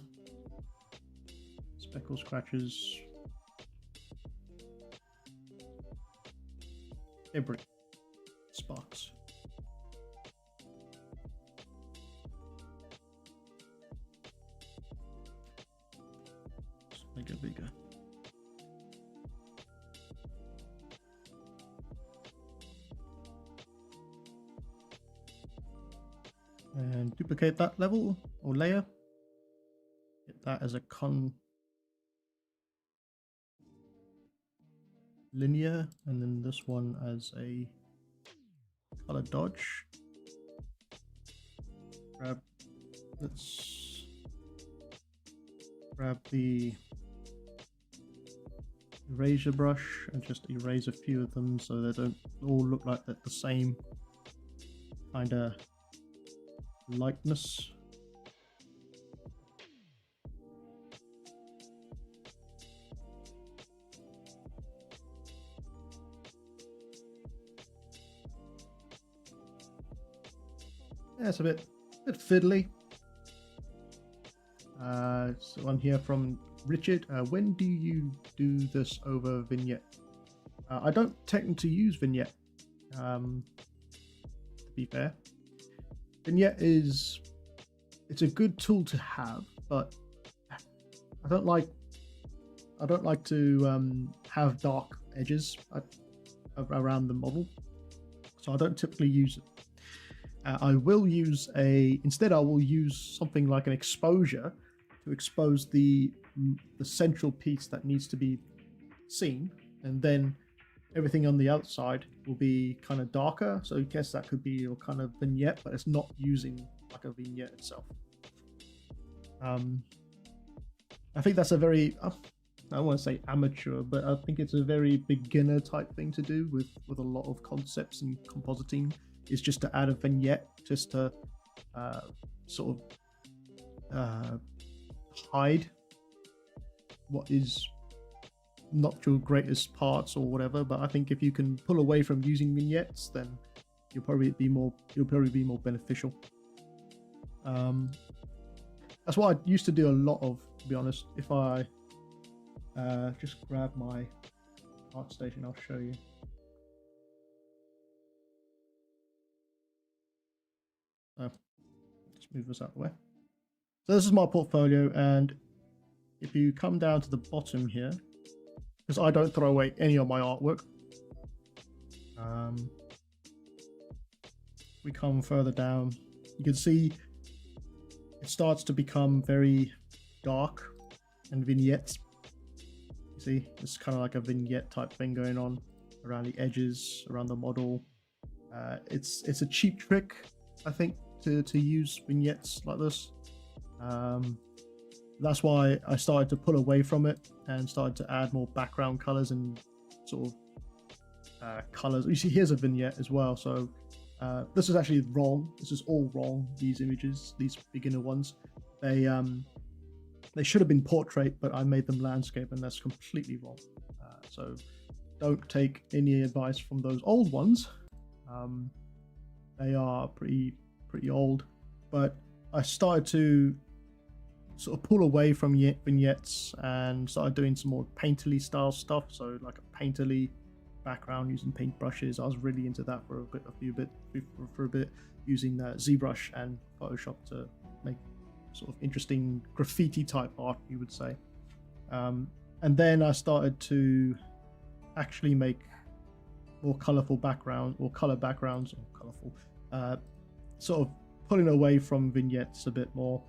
Speckle scratches. Every sparks. Let's make it bigger. And duplicate that level or layer. Get that as a linear, and then this one as a color dodge. Let's grab the eraser brush and just erase a few of them so they don't all look like they're the same kind of lightness. Yeah, it's a bit fiddly. So one here from Richard. When do you do this over Vignette? I don't technically use Vignette, to be fair. Vignette it's a good tool to have, but I don't like to have dark edges around the model, so I don't typically use it. I will use instead I will use something like an exposure to expose the central piece that needs to be seen, and then everything on the outside will be kind of darker. So I guess that could be your kind of vignette, but it's not using like a vignette itself. I think that's a very, I don't want to say amateur, but I think it's a very beginner type thing to do with a lot of concepts in compositing, is just to add a vignette just to sort of hide what is not your greatest parts or whatever. But I think if you can pull away from using vignettes, then you'll probably be more beneficial. That's what I used to do a lot of, to be honest. If I just grab my art station, I'll show you. Just move this out of the way. So this is my portfolio, and if you come down to the bottom here, because I don't throw away any of my artwork, we come further down, you can see it starts to become very dark and vignettes. You see, it's kind of like a vignette type thing going on around the edges, around the model. It's a cheap trick, I think, to use vignettes like this. That's why I started to pull away from it and started to add more background colors and sort of colors. You see, here's a vignette as well. So this is actually wrong. This is all wrong. These images, these beginner ones, they should have been portrait, but I made them landscape, and that's completely wrong. So don't take any advice from those old ones. They are pretty old, but I started to sort of pull away from vignettes and started doing some more painterly style stuff. So like a painterly background using paint brushes. I was really into that for a bit, using ZBrush and Photoshop to make sort of interesting graffiti type art, you would say. And then I started to actually make more colorful background or color backgrounds, or colorful, sort of pulling away from vignettes a bit more,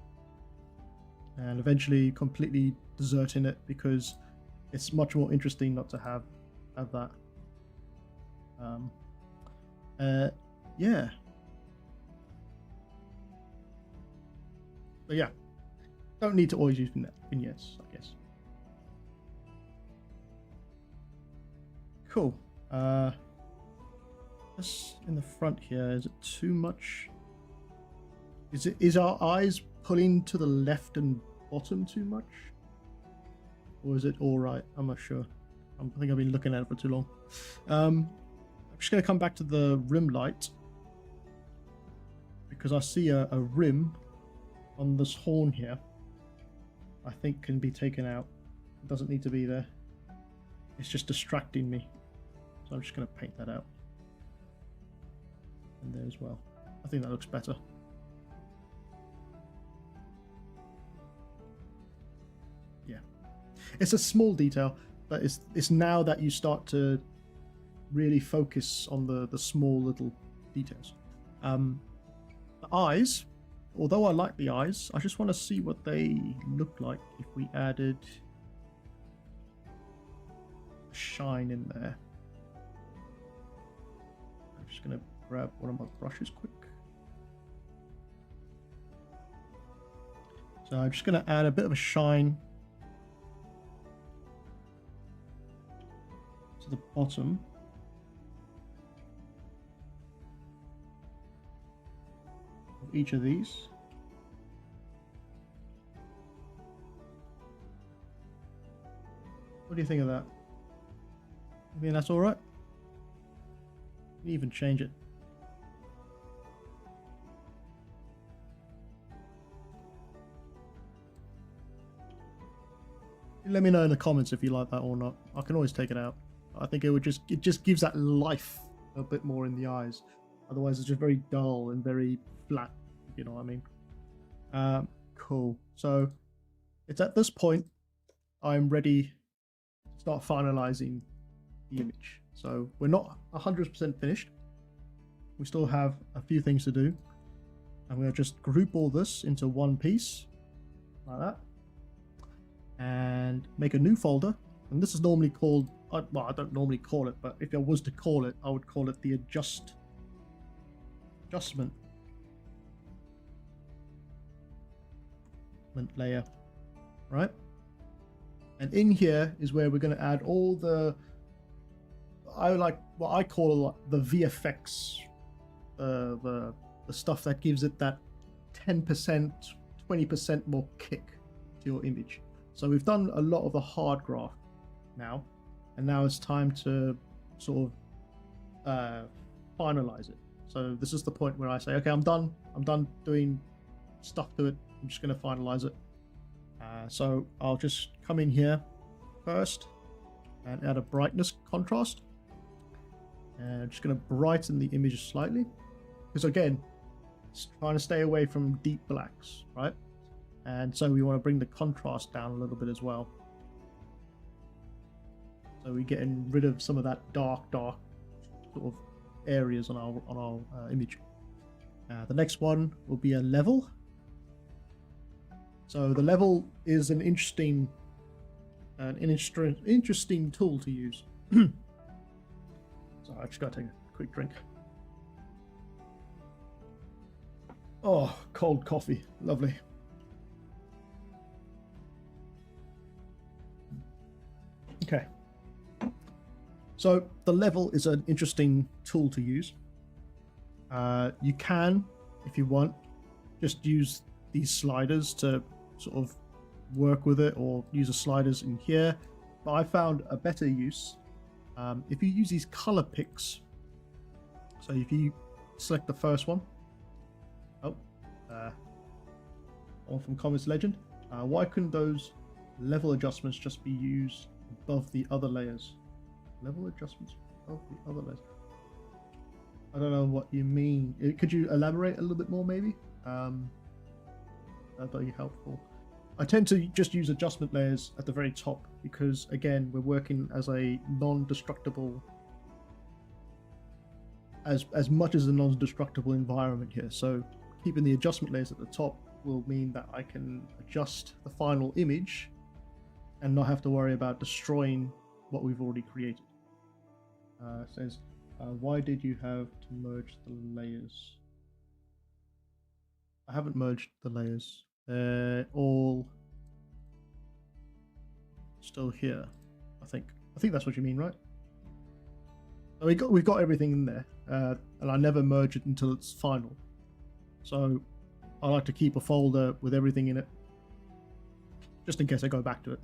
and eventually completely deserting it because it's much more interesting not to have that. Yeah. But yeah, don't need to always use vignettes, I guess. Cool. This in the front here, is it too much? Is our eyes pulling to the left and bottom too much? Or is it all right? I'm not sure. I think I've been looking at it for too long. I'm just going to come back to the rim light, because I see a rim on this horn here. I think can be taken out. It doesn't need to be there. It's just distracting me. So I'm just going to paint that out. And there as well. I think that looks better. Yeah. It's a small detail, but it's now that you start to really focus on the small little details. The eyes, although I like the eyes, I just want to see what they look like if we added shine in there. I'm just going to grab one of my brushes quick. So I'm just going to add a bit of a shine to the bottom. Of each of these. What do you think of that? I mean, that's all right. You can even change it. Let me know in the comments if you like that or not. I can always take it out. I think it just gives that life a bit more in the eyes. Otherwise, it's just very dull and very flat. You know what I mean? Cool. So it's at this point I'm ready to start finalizing the image. So we're not 100% finished. We still have a few things to do. I'm going to just group all this into one piece like that, and make a new folder. And this is normally called, well, I don't normally call it, but if I was to call it, I would call it the adjustment layer, right? And in here is where we're going to add all the, I like what I call the VFX, the stuff that gives it that 10%, 20% more kick to your image. So we've done a lot of the hard graft now, and now it's time to sort of finalize it. So this is the point where I say, okay, I'm done doing stuff to it. I'm just going to finalize it. So I'll just come in here first and add a brightness contrast. And I'm just going to brighten the image slightly, because again, it's trying to stay away from deep blacks, right? And so we want to bring the contrast down a little bit as well. So we're getting rid of some of that dark sort of areas on our image. The next one will be a level. So the level is an interesting tool to use. So I just gotta take a quick drink. Oh, cold coffee, lovely. Okay. So the level is an interesting tool to use. You can, if you want, just use these sliders to sort of work with it, or use the sliders in here. But I found a better use if you use these color picks. So if you select the first one, one from Comics Legend, why couldn't those level adjustments just be used above the other layers? Level adjustments above the other layers. I don't know what you mean. Could you elaborate a little bit more, maybe? That'd be helpful. I tend to just use adjustment layers at the very top because, again, we're working as a non-destructible, as much as a non-destructible environment here. So keeping the adjustment layers at the top will mean that I can adjust the final image and not have to worry about destroying what we've already created. It says, why did you have to merge the layers? I haven't merged the layers. They're all still here, I think. I think that's what you mean, right? We've got everything in there, and I never merge it until it's final. So I like to keep a folder with everything in it, just in case I go back to it.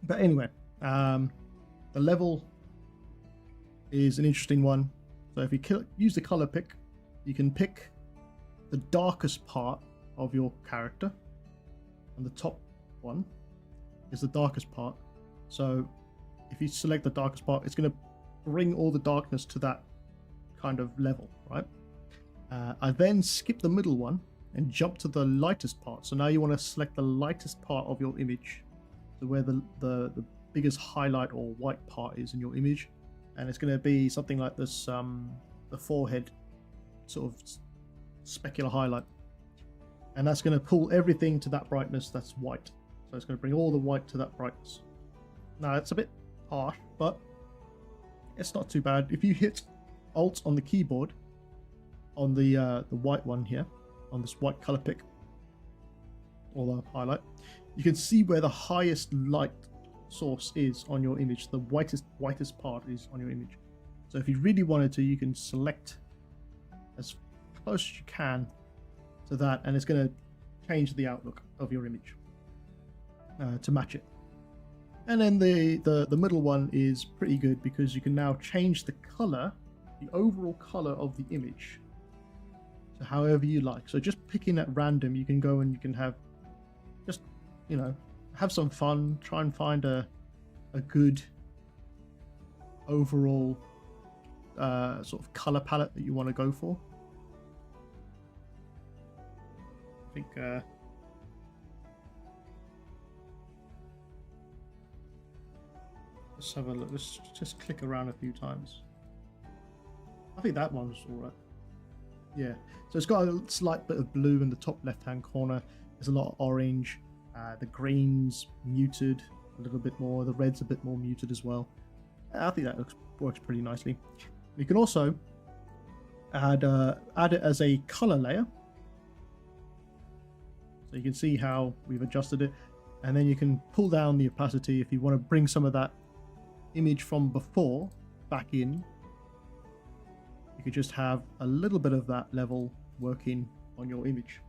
But anyway, the level is an interesting one. So if you use the color pick, you can pick the darkest part of your character, and the top one is the darkest part. So if you select the darkest part, it's going to bring all the darkness to that kind of level, right? I then skip the middle one and jump to the lightest part. So now you want to select the lightest part of your image, so where the biggest highlight or white part is in your image, and it's going to be something like this, the forehead sort of specular highlight. And that's going to pull everything to that brightness that's white. So it's going to bring all the white to that brightness. Now it's a bit harsh, but it's not too bad. If you hit Alt on the keyboard, on the white one here, on this white color pick, or the highlight, you can see where the highest light source is on your image. The whitest part is on your image. So if you really wanted to, you can select as close as you can to that, and it's going to change the outlook of your image to match it. And then the middle one is pretty good because you can now change the color, the overall color of the image, to however you like. So just picking at random, you can go and you can have just, you know, have some fun, try and find a good overall sort of color palette that you want to go for. I think let's have a look. Let's just click around a few times. I think that one's all right. Yeah, so it's got a slight bit of blue in the top left-hand corner. There's a lot of orange. The green's muted a little bit more. The red's a bit more muted as well. I think that works pretty nicely. You can also add it as a color layer. So you can see how we've adjusted it, and then you can pull down the opacity if you want to bring some of that image from before back in. You could just have a little bit of that level working on your image.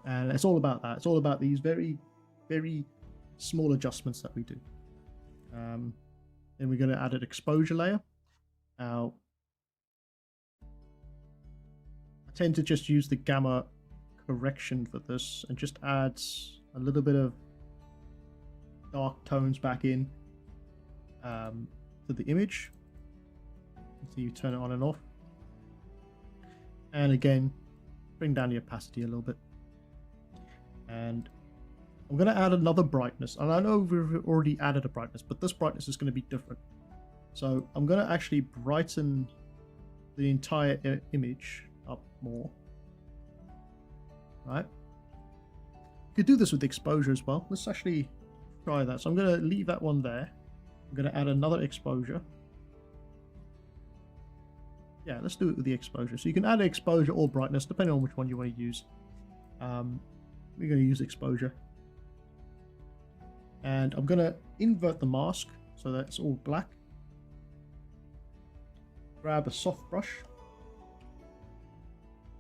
And it's all about that. It's all about these very, very small adjustments that we do. Then we're going to add an exposure layer. Now, I tend to just use the gamma correction for this and just adds a little bit of dark tones back in to the image. So you turn it on and off. And again, bring down the opacity a little bit. And I'm going to add another brightness. And I know we've already added a brightness, but this brightness is going to be different. So I'm going to actually brighten the entire image up more. Right? You could do this with exposure as well. Let's actually try that. So I'm going to leave that one there. I'm going to add another exposure. Yeah, let's do it with the exposure. So you can add exposure or brightness depending on which one you want to use. We're going to use exposure. And I'm going to invert the mask so that it's all black. Grab a soft brush.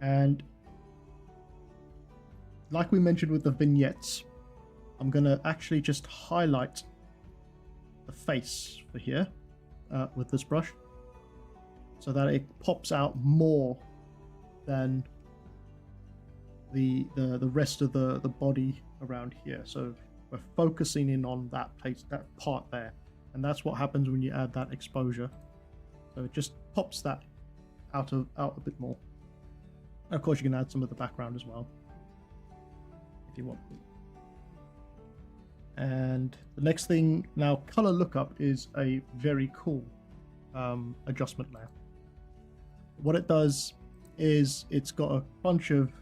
And like we mentioned with the vignettes, I'm going to actually just highlight the face for here with this brush so that it pops out more than the rest of the body around here. So we're focusing in on that place, that part there, and that's what happens when you add that exposure. So it just pops that out a bit more. And of course, you can add some of the background as well if you want. And the next thing now, color lookup is a very cool adjustment layer. What it does is it's got a bunch of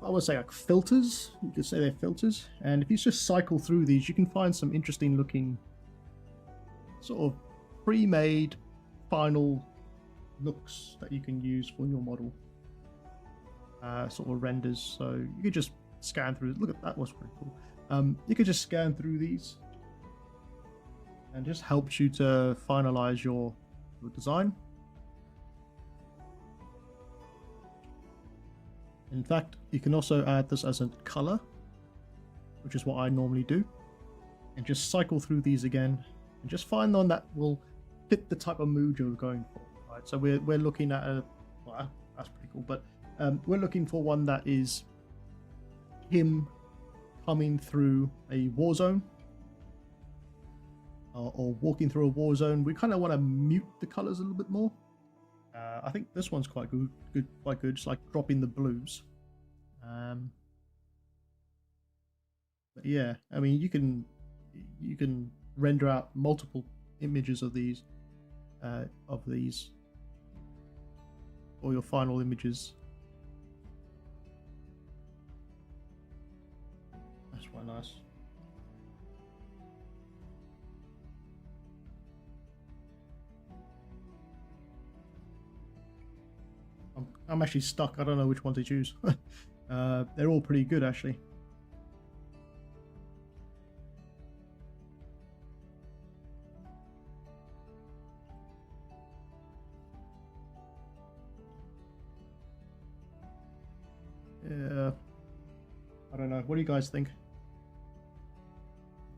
I would say like filters. You could say they're filters, and if you just cycle through these, you can find some interesting looking sort of pre-made final looks that you can use for your model, sort of renders. So you could just scan through. Look at that, was pretty cool. You could just scan through these and just helps you to finalize your design. In fact, you can also add this as a color, which is what I normally do, and just cycle through these again and just find one that will fit the type of mood you're going for. Right, so we're looking at a, well, that's pretty cool, but we're looking for one that is him coming through a war zone or walking through a war zone. We kind of want to mute the colors a little bit more. I think this one's quite good, quite good. It's like dropping the blues. But yeah, I mean, you can render out multiple images of these, or your final images. That's quite nice. I'm actually stuck. I don't know which one to choose. They're all pretty good, actually. Yeah. I don't know. What do you guys think?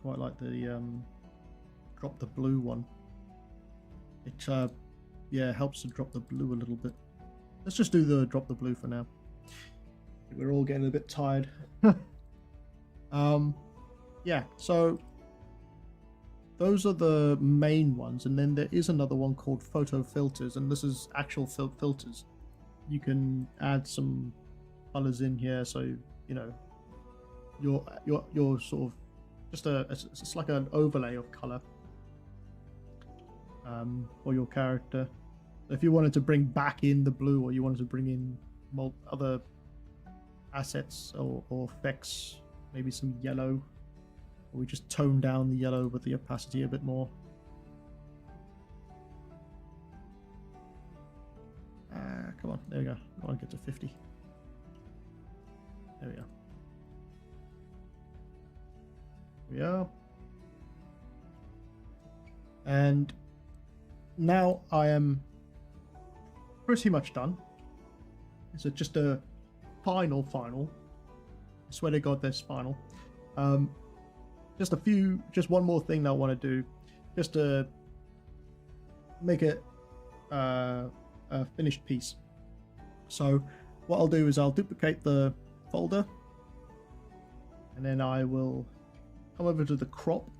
Quite like the drop the blue one. It yeah, helps to drop the blue a little bit. Let's just do the drop the blue for now. We're all getting a bit tired. Yeah, so those are the main ones, and then there is another one called photo filters, and this is actual filters. You can add some colors in here, so you know your sort of just it's like an overlay of color for your character. If you wanted to bring back in the blue, or you wanted to bring in other assets or effects, maybe some yellow, or we just tone down the yellow with the opacity a bit more. Come on, there we go. I want to get to 50. There we go. Here we are. And now I am pretty much done. It's just a final. I swear to God, there's final. Just one more thing that I want to do, just to make it a finished piece. So what I'll do is I'll duplicate the folder, and then I will come over to the crop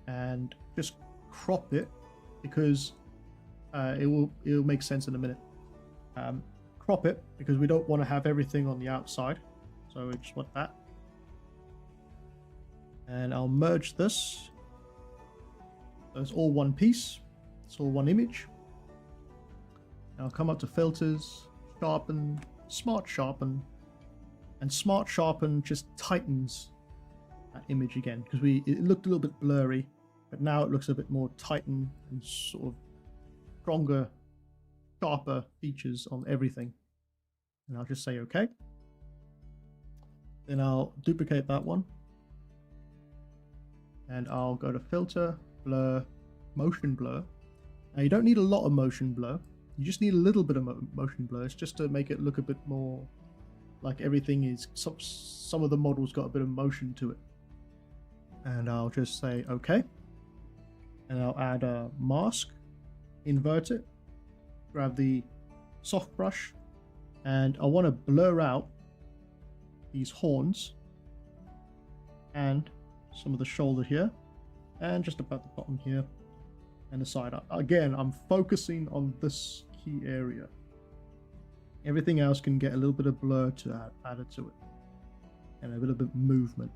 and just crop it, because it'll make sense in a minute. Crop it because we don't want to have everything on the outside, so we just want that. And I'll merge this so it's all one piece, it's all one image. And I'll come up to filters, sharpen, smart sharpen, and smart sharpen just tightens that image again, because it looked a little bit blurry, but now it looks a bit more tightened and sort of stronger, sharper features on everything. And I'll just say okay. Then I'll duplicate that one, and I'll go to filter, blur, motion blur. Now you don't need a lot of motion blur, you just need a little bit of motion blur. It's just to make it look a bit more like everything is, some of the models got a bit of motion to it. And I'll just say okay, and I'll add a mask, invert it, grab the soft brush, and I want to blur out these horns and some of the shoulder here, and just about the bottom here and the side. Again, I'm focusing on this key area. Everything else can get a little bit of blur to added to it, and a little bit of movement.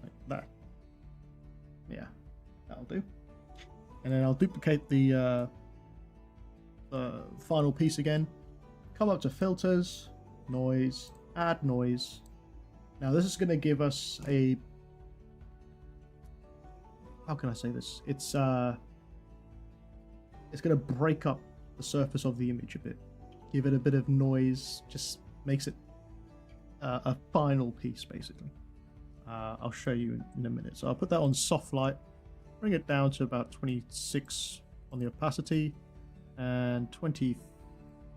Like that. Yeah, that'll do. And then I'll duplicate the final piece again. Come up to filters, noise, add noise. Now this is going to give us a, how can I say this? It's going to break up the surface of the image a bit, give it a bit of noise, just makes it a final piece basically. I'll show you in a minute. So I'll put that on soft light, bring it down to about 26 on the opacity, and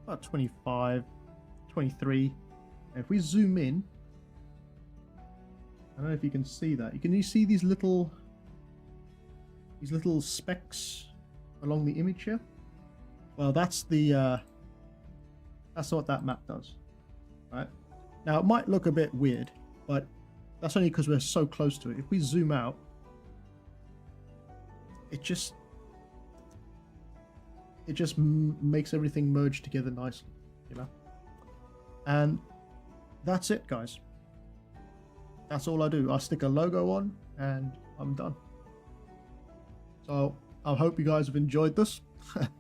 about 25, 23. And if we zoom in, I don't know if you can see that. Can you see these little specks along the image here? Well, that's what that map does. Right now, it might look a bit weird, but that's only because we're so close to it. If we zoom out, it just makes everything merge together nicely, you know. And that's it, guys. That's all I do. I stick a logo on and I'm done. So I hope you guys have enjoyed this. It's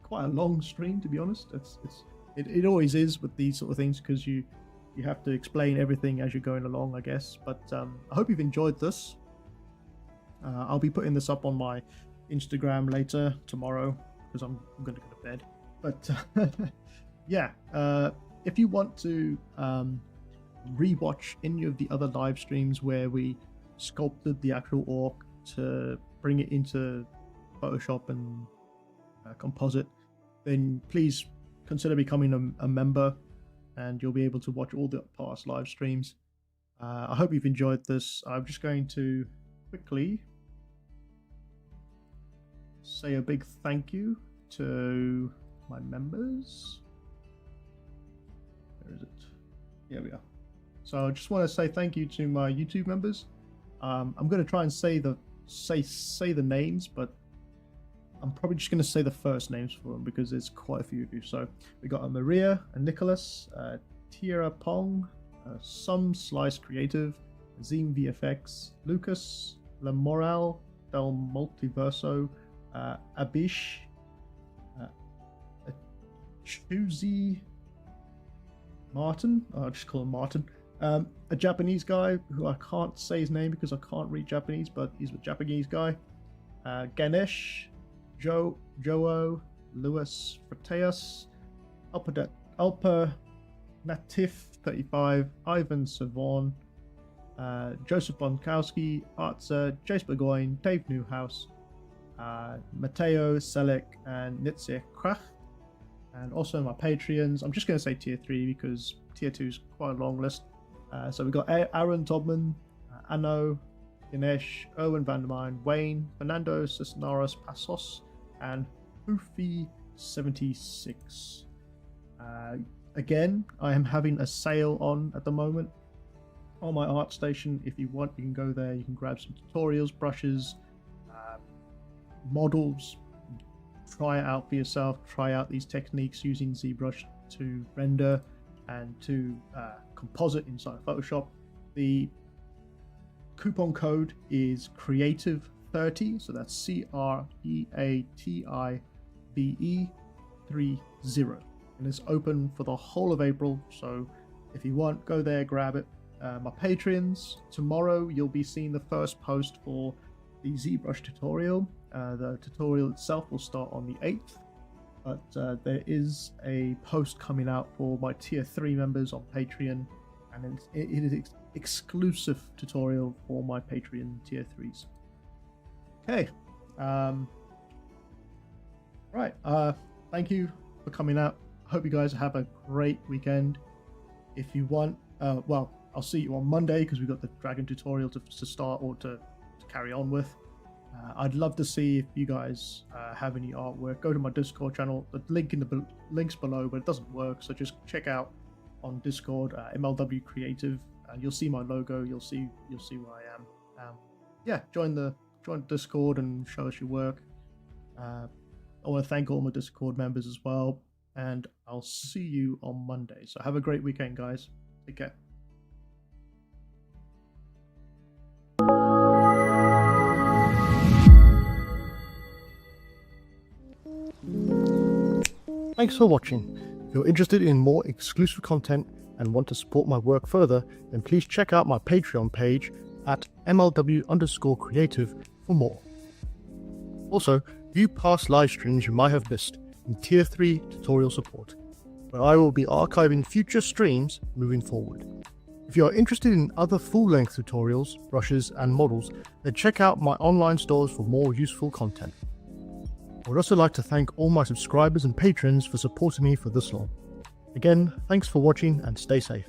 quite a long stream, to be honest. It always is with these sort of things, because you have to explain everything as you're going along, I guess. But I hope you've enjoyed this. I'll be putting this up on my Instagram later tomorrow, because I'm going to go to bed. But yeah, if you want to rewatch any of the other live streams where we sculpted the actual orc to bring it into Photoshop and Composite, then please consider becoming a member, and you'll be able to watch all the past live streams. I hope you've enjoyed this. I'm just going to quickly say a big thank you to my members. Where is it? Here we are. So I just want to say thank you to my YouTube members. I'm going to try and say the names, but I'm probably just going to say the first names for them, because there's quite a few of you. So we got a Maria, a Nicholas, Tierra Pong, Some Slice Creative, Zine VFX, Lucas, La Moral, Del Multiverso, Abish, Chuzi, Martin, I'll just call him Martin, a Japanese guy who I can't say his name because I can't read Japanese, but he's a Japanese guy, Ganesh, Joe, Lewis, Frateus, Alpa Natif 35, Ivan Savon, Joseph Bonkowski, Artza, Jace Burgoyne, Dave Newhouse, Matteo, Selek, and Nitze Krach. And also my Patreons. I'm just going to say tier 3 because tier 2 is quite a long list. So we've got Aaron Todman, Anno, Ganesh, Erwin Vandermine, Wayne, Fernando Cisneros Pasos, and Hoofy76. Again, I am having a sale on at the moment on my ArtStation. If you want, you can go there. You can grab some tutorials, brushes, models, try it out for yourself. Try out these techniques using ZBrush to render and to composite inside Photoshop. The coupon code is creative30, so that's CREATIVE30, and it's open for the whole of April. So if you want, go there, grab it. My Patreons, tomorrow you'll be seeing the first post for the ZBrush tutorial. The tutorial itself will start on the 8th, but there is a post coming out for my tier 3 members on Patreon, and it is exclusive tutorial for my Patreon tier 3s. Okay, right, thank you for coming out. Hope you guys have a great weekend. If you want, well, I'll see you on Monday because we've got the dragon tutorial to start or to carry on with. I'd love to see if you guys have any artwork. Go to my Discord channel. The link in the links below, but it doesn't work. So just check out on Discord, MLW Creative, and you'll see my logo. You'll see where I am. Yeah, join the Discord and show us your work. I want to thank all my Discord members as well, and I'll see you on Monday. So have a great weekend, guys. Take care. Thanks for watching. If you're interested in more exclusive content and want to support my work further, then please check out my Patreon page at MLW_creative for more. Also, view past live streams you might have missed in Tier 3 tutorial support, where I will be archiving future streams moving forward. If you are interested in other full-length tutorials, brushes, and models, then check out my online stores for more useful content. I would also like to thank all my subscribers and patrons for supporting me for this long. Again, thanks for watching and stay safe.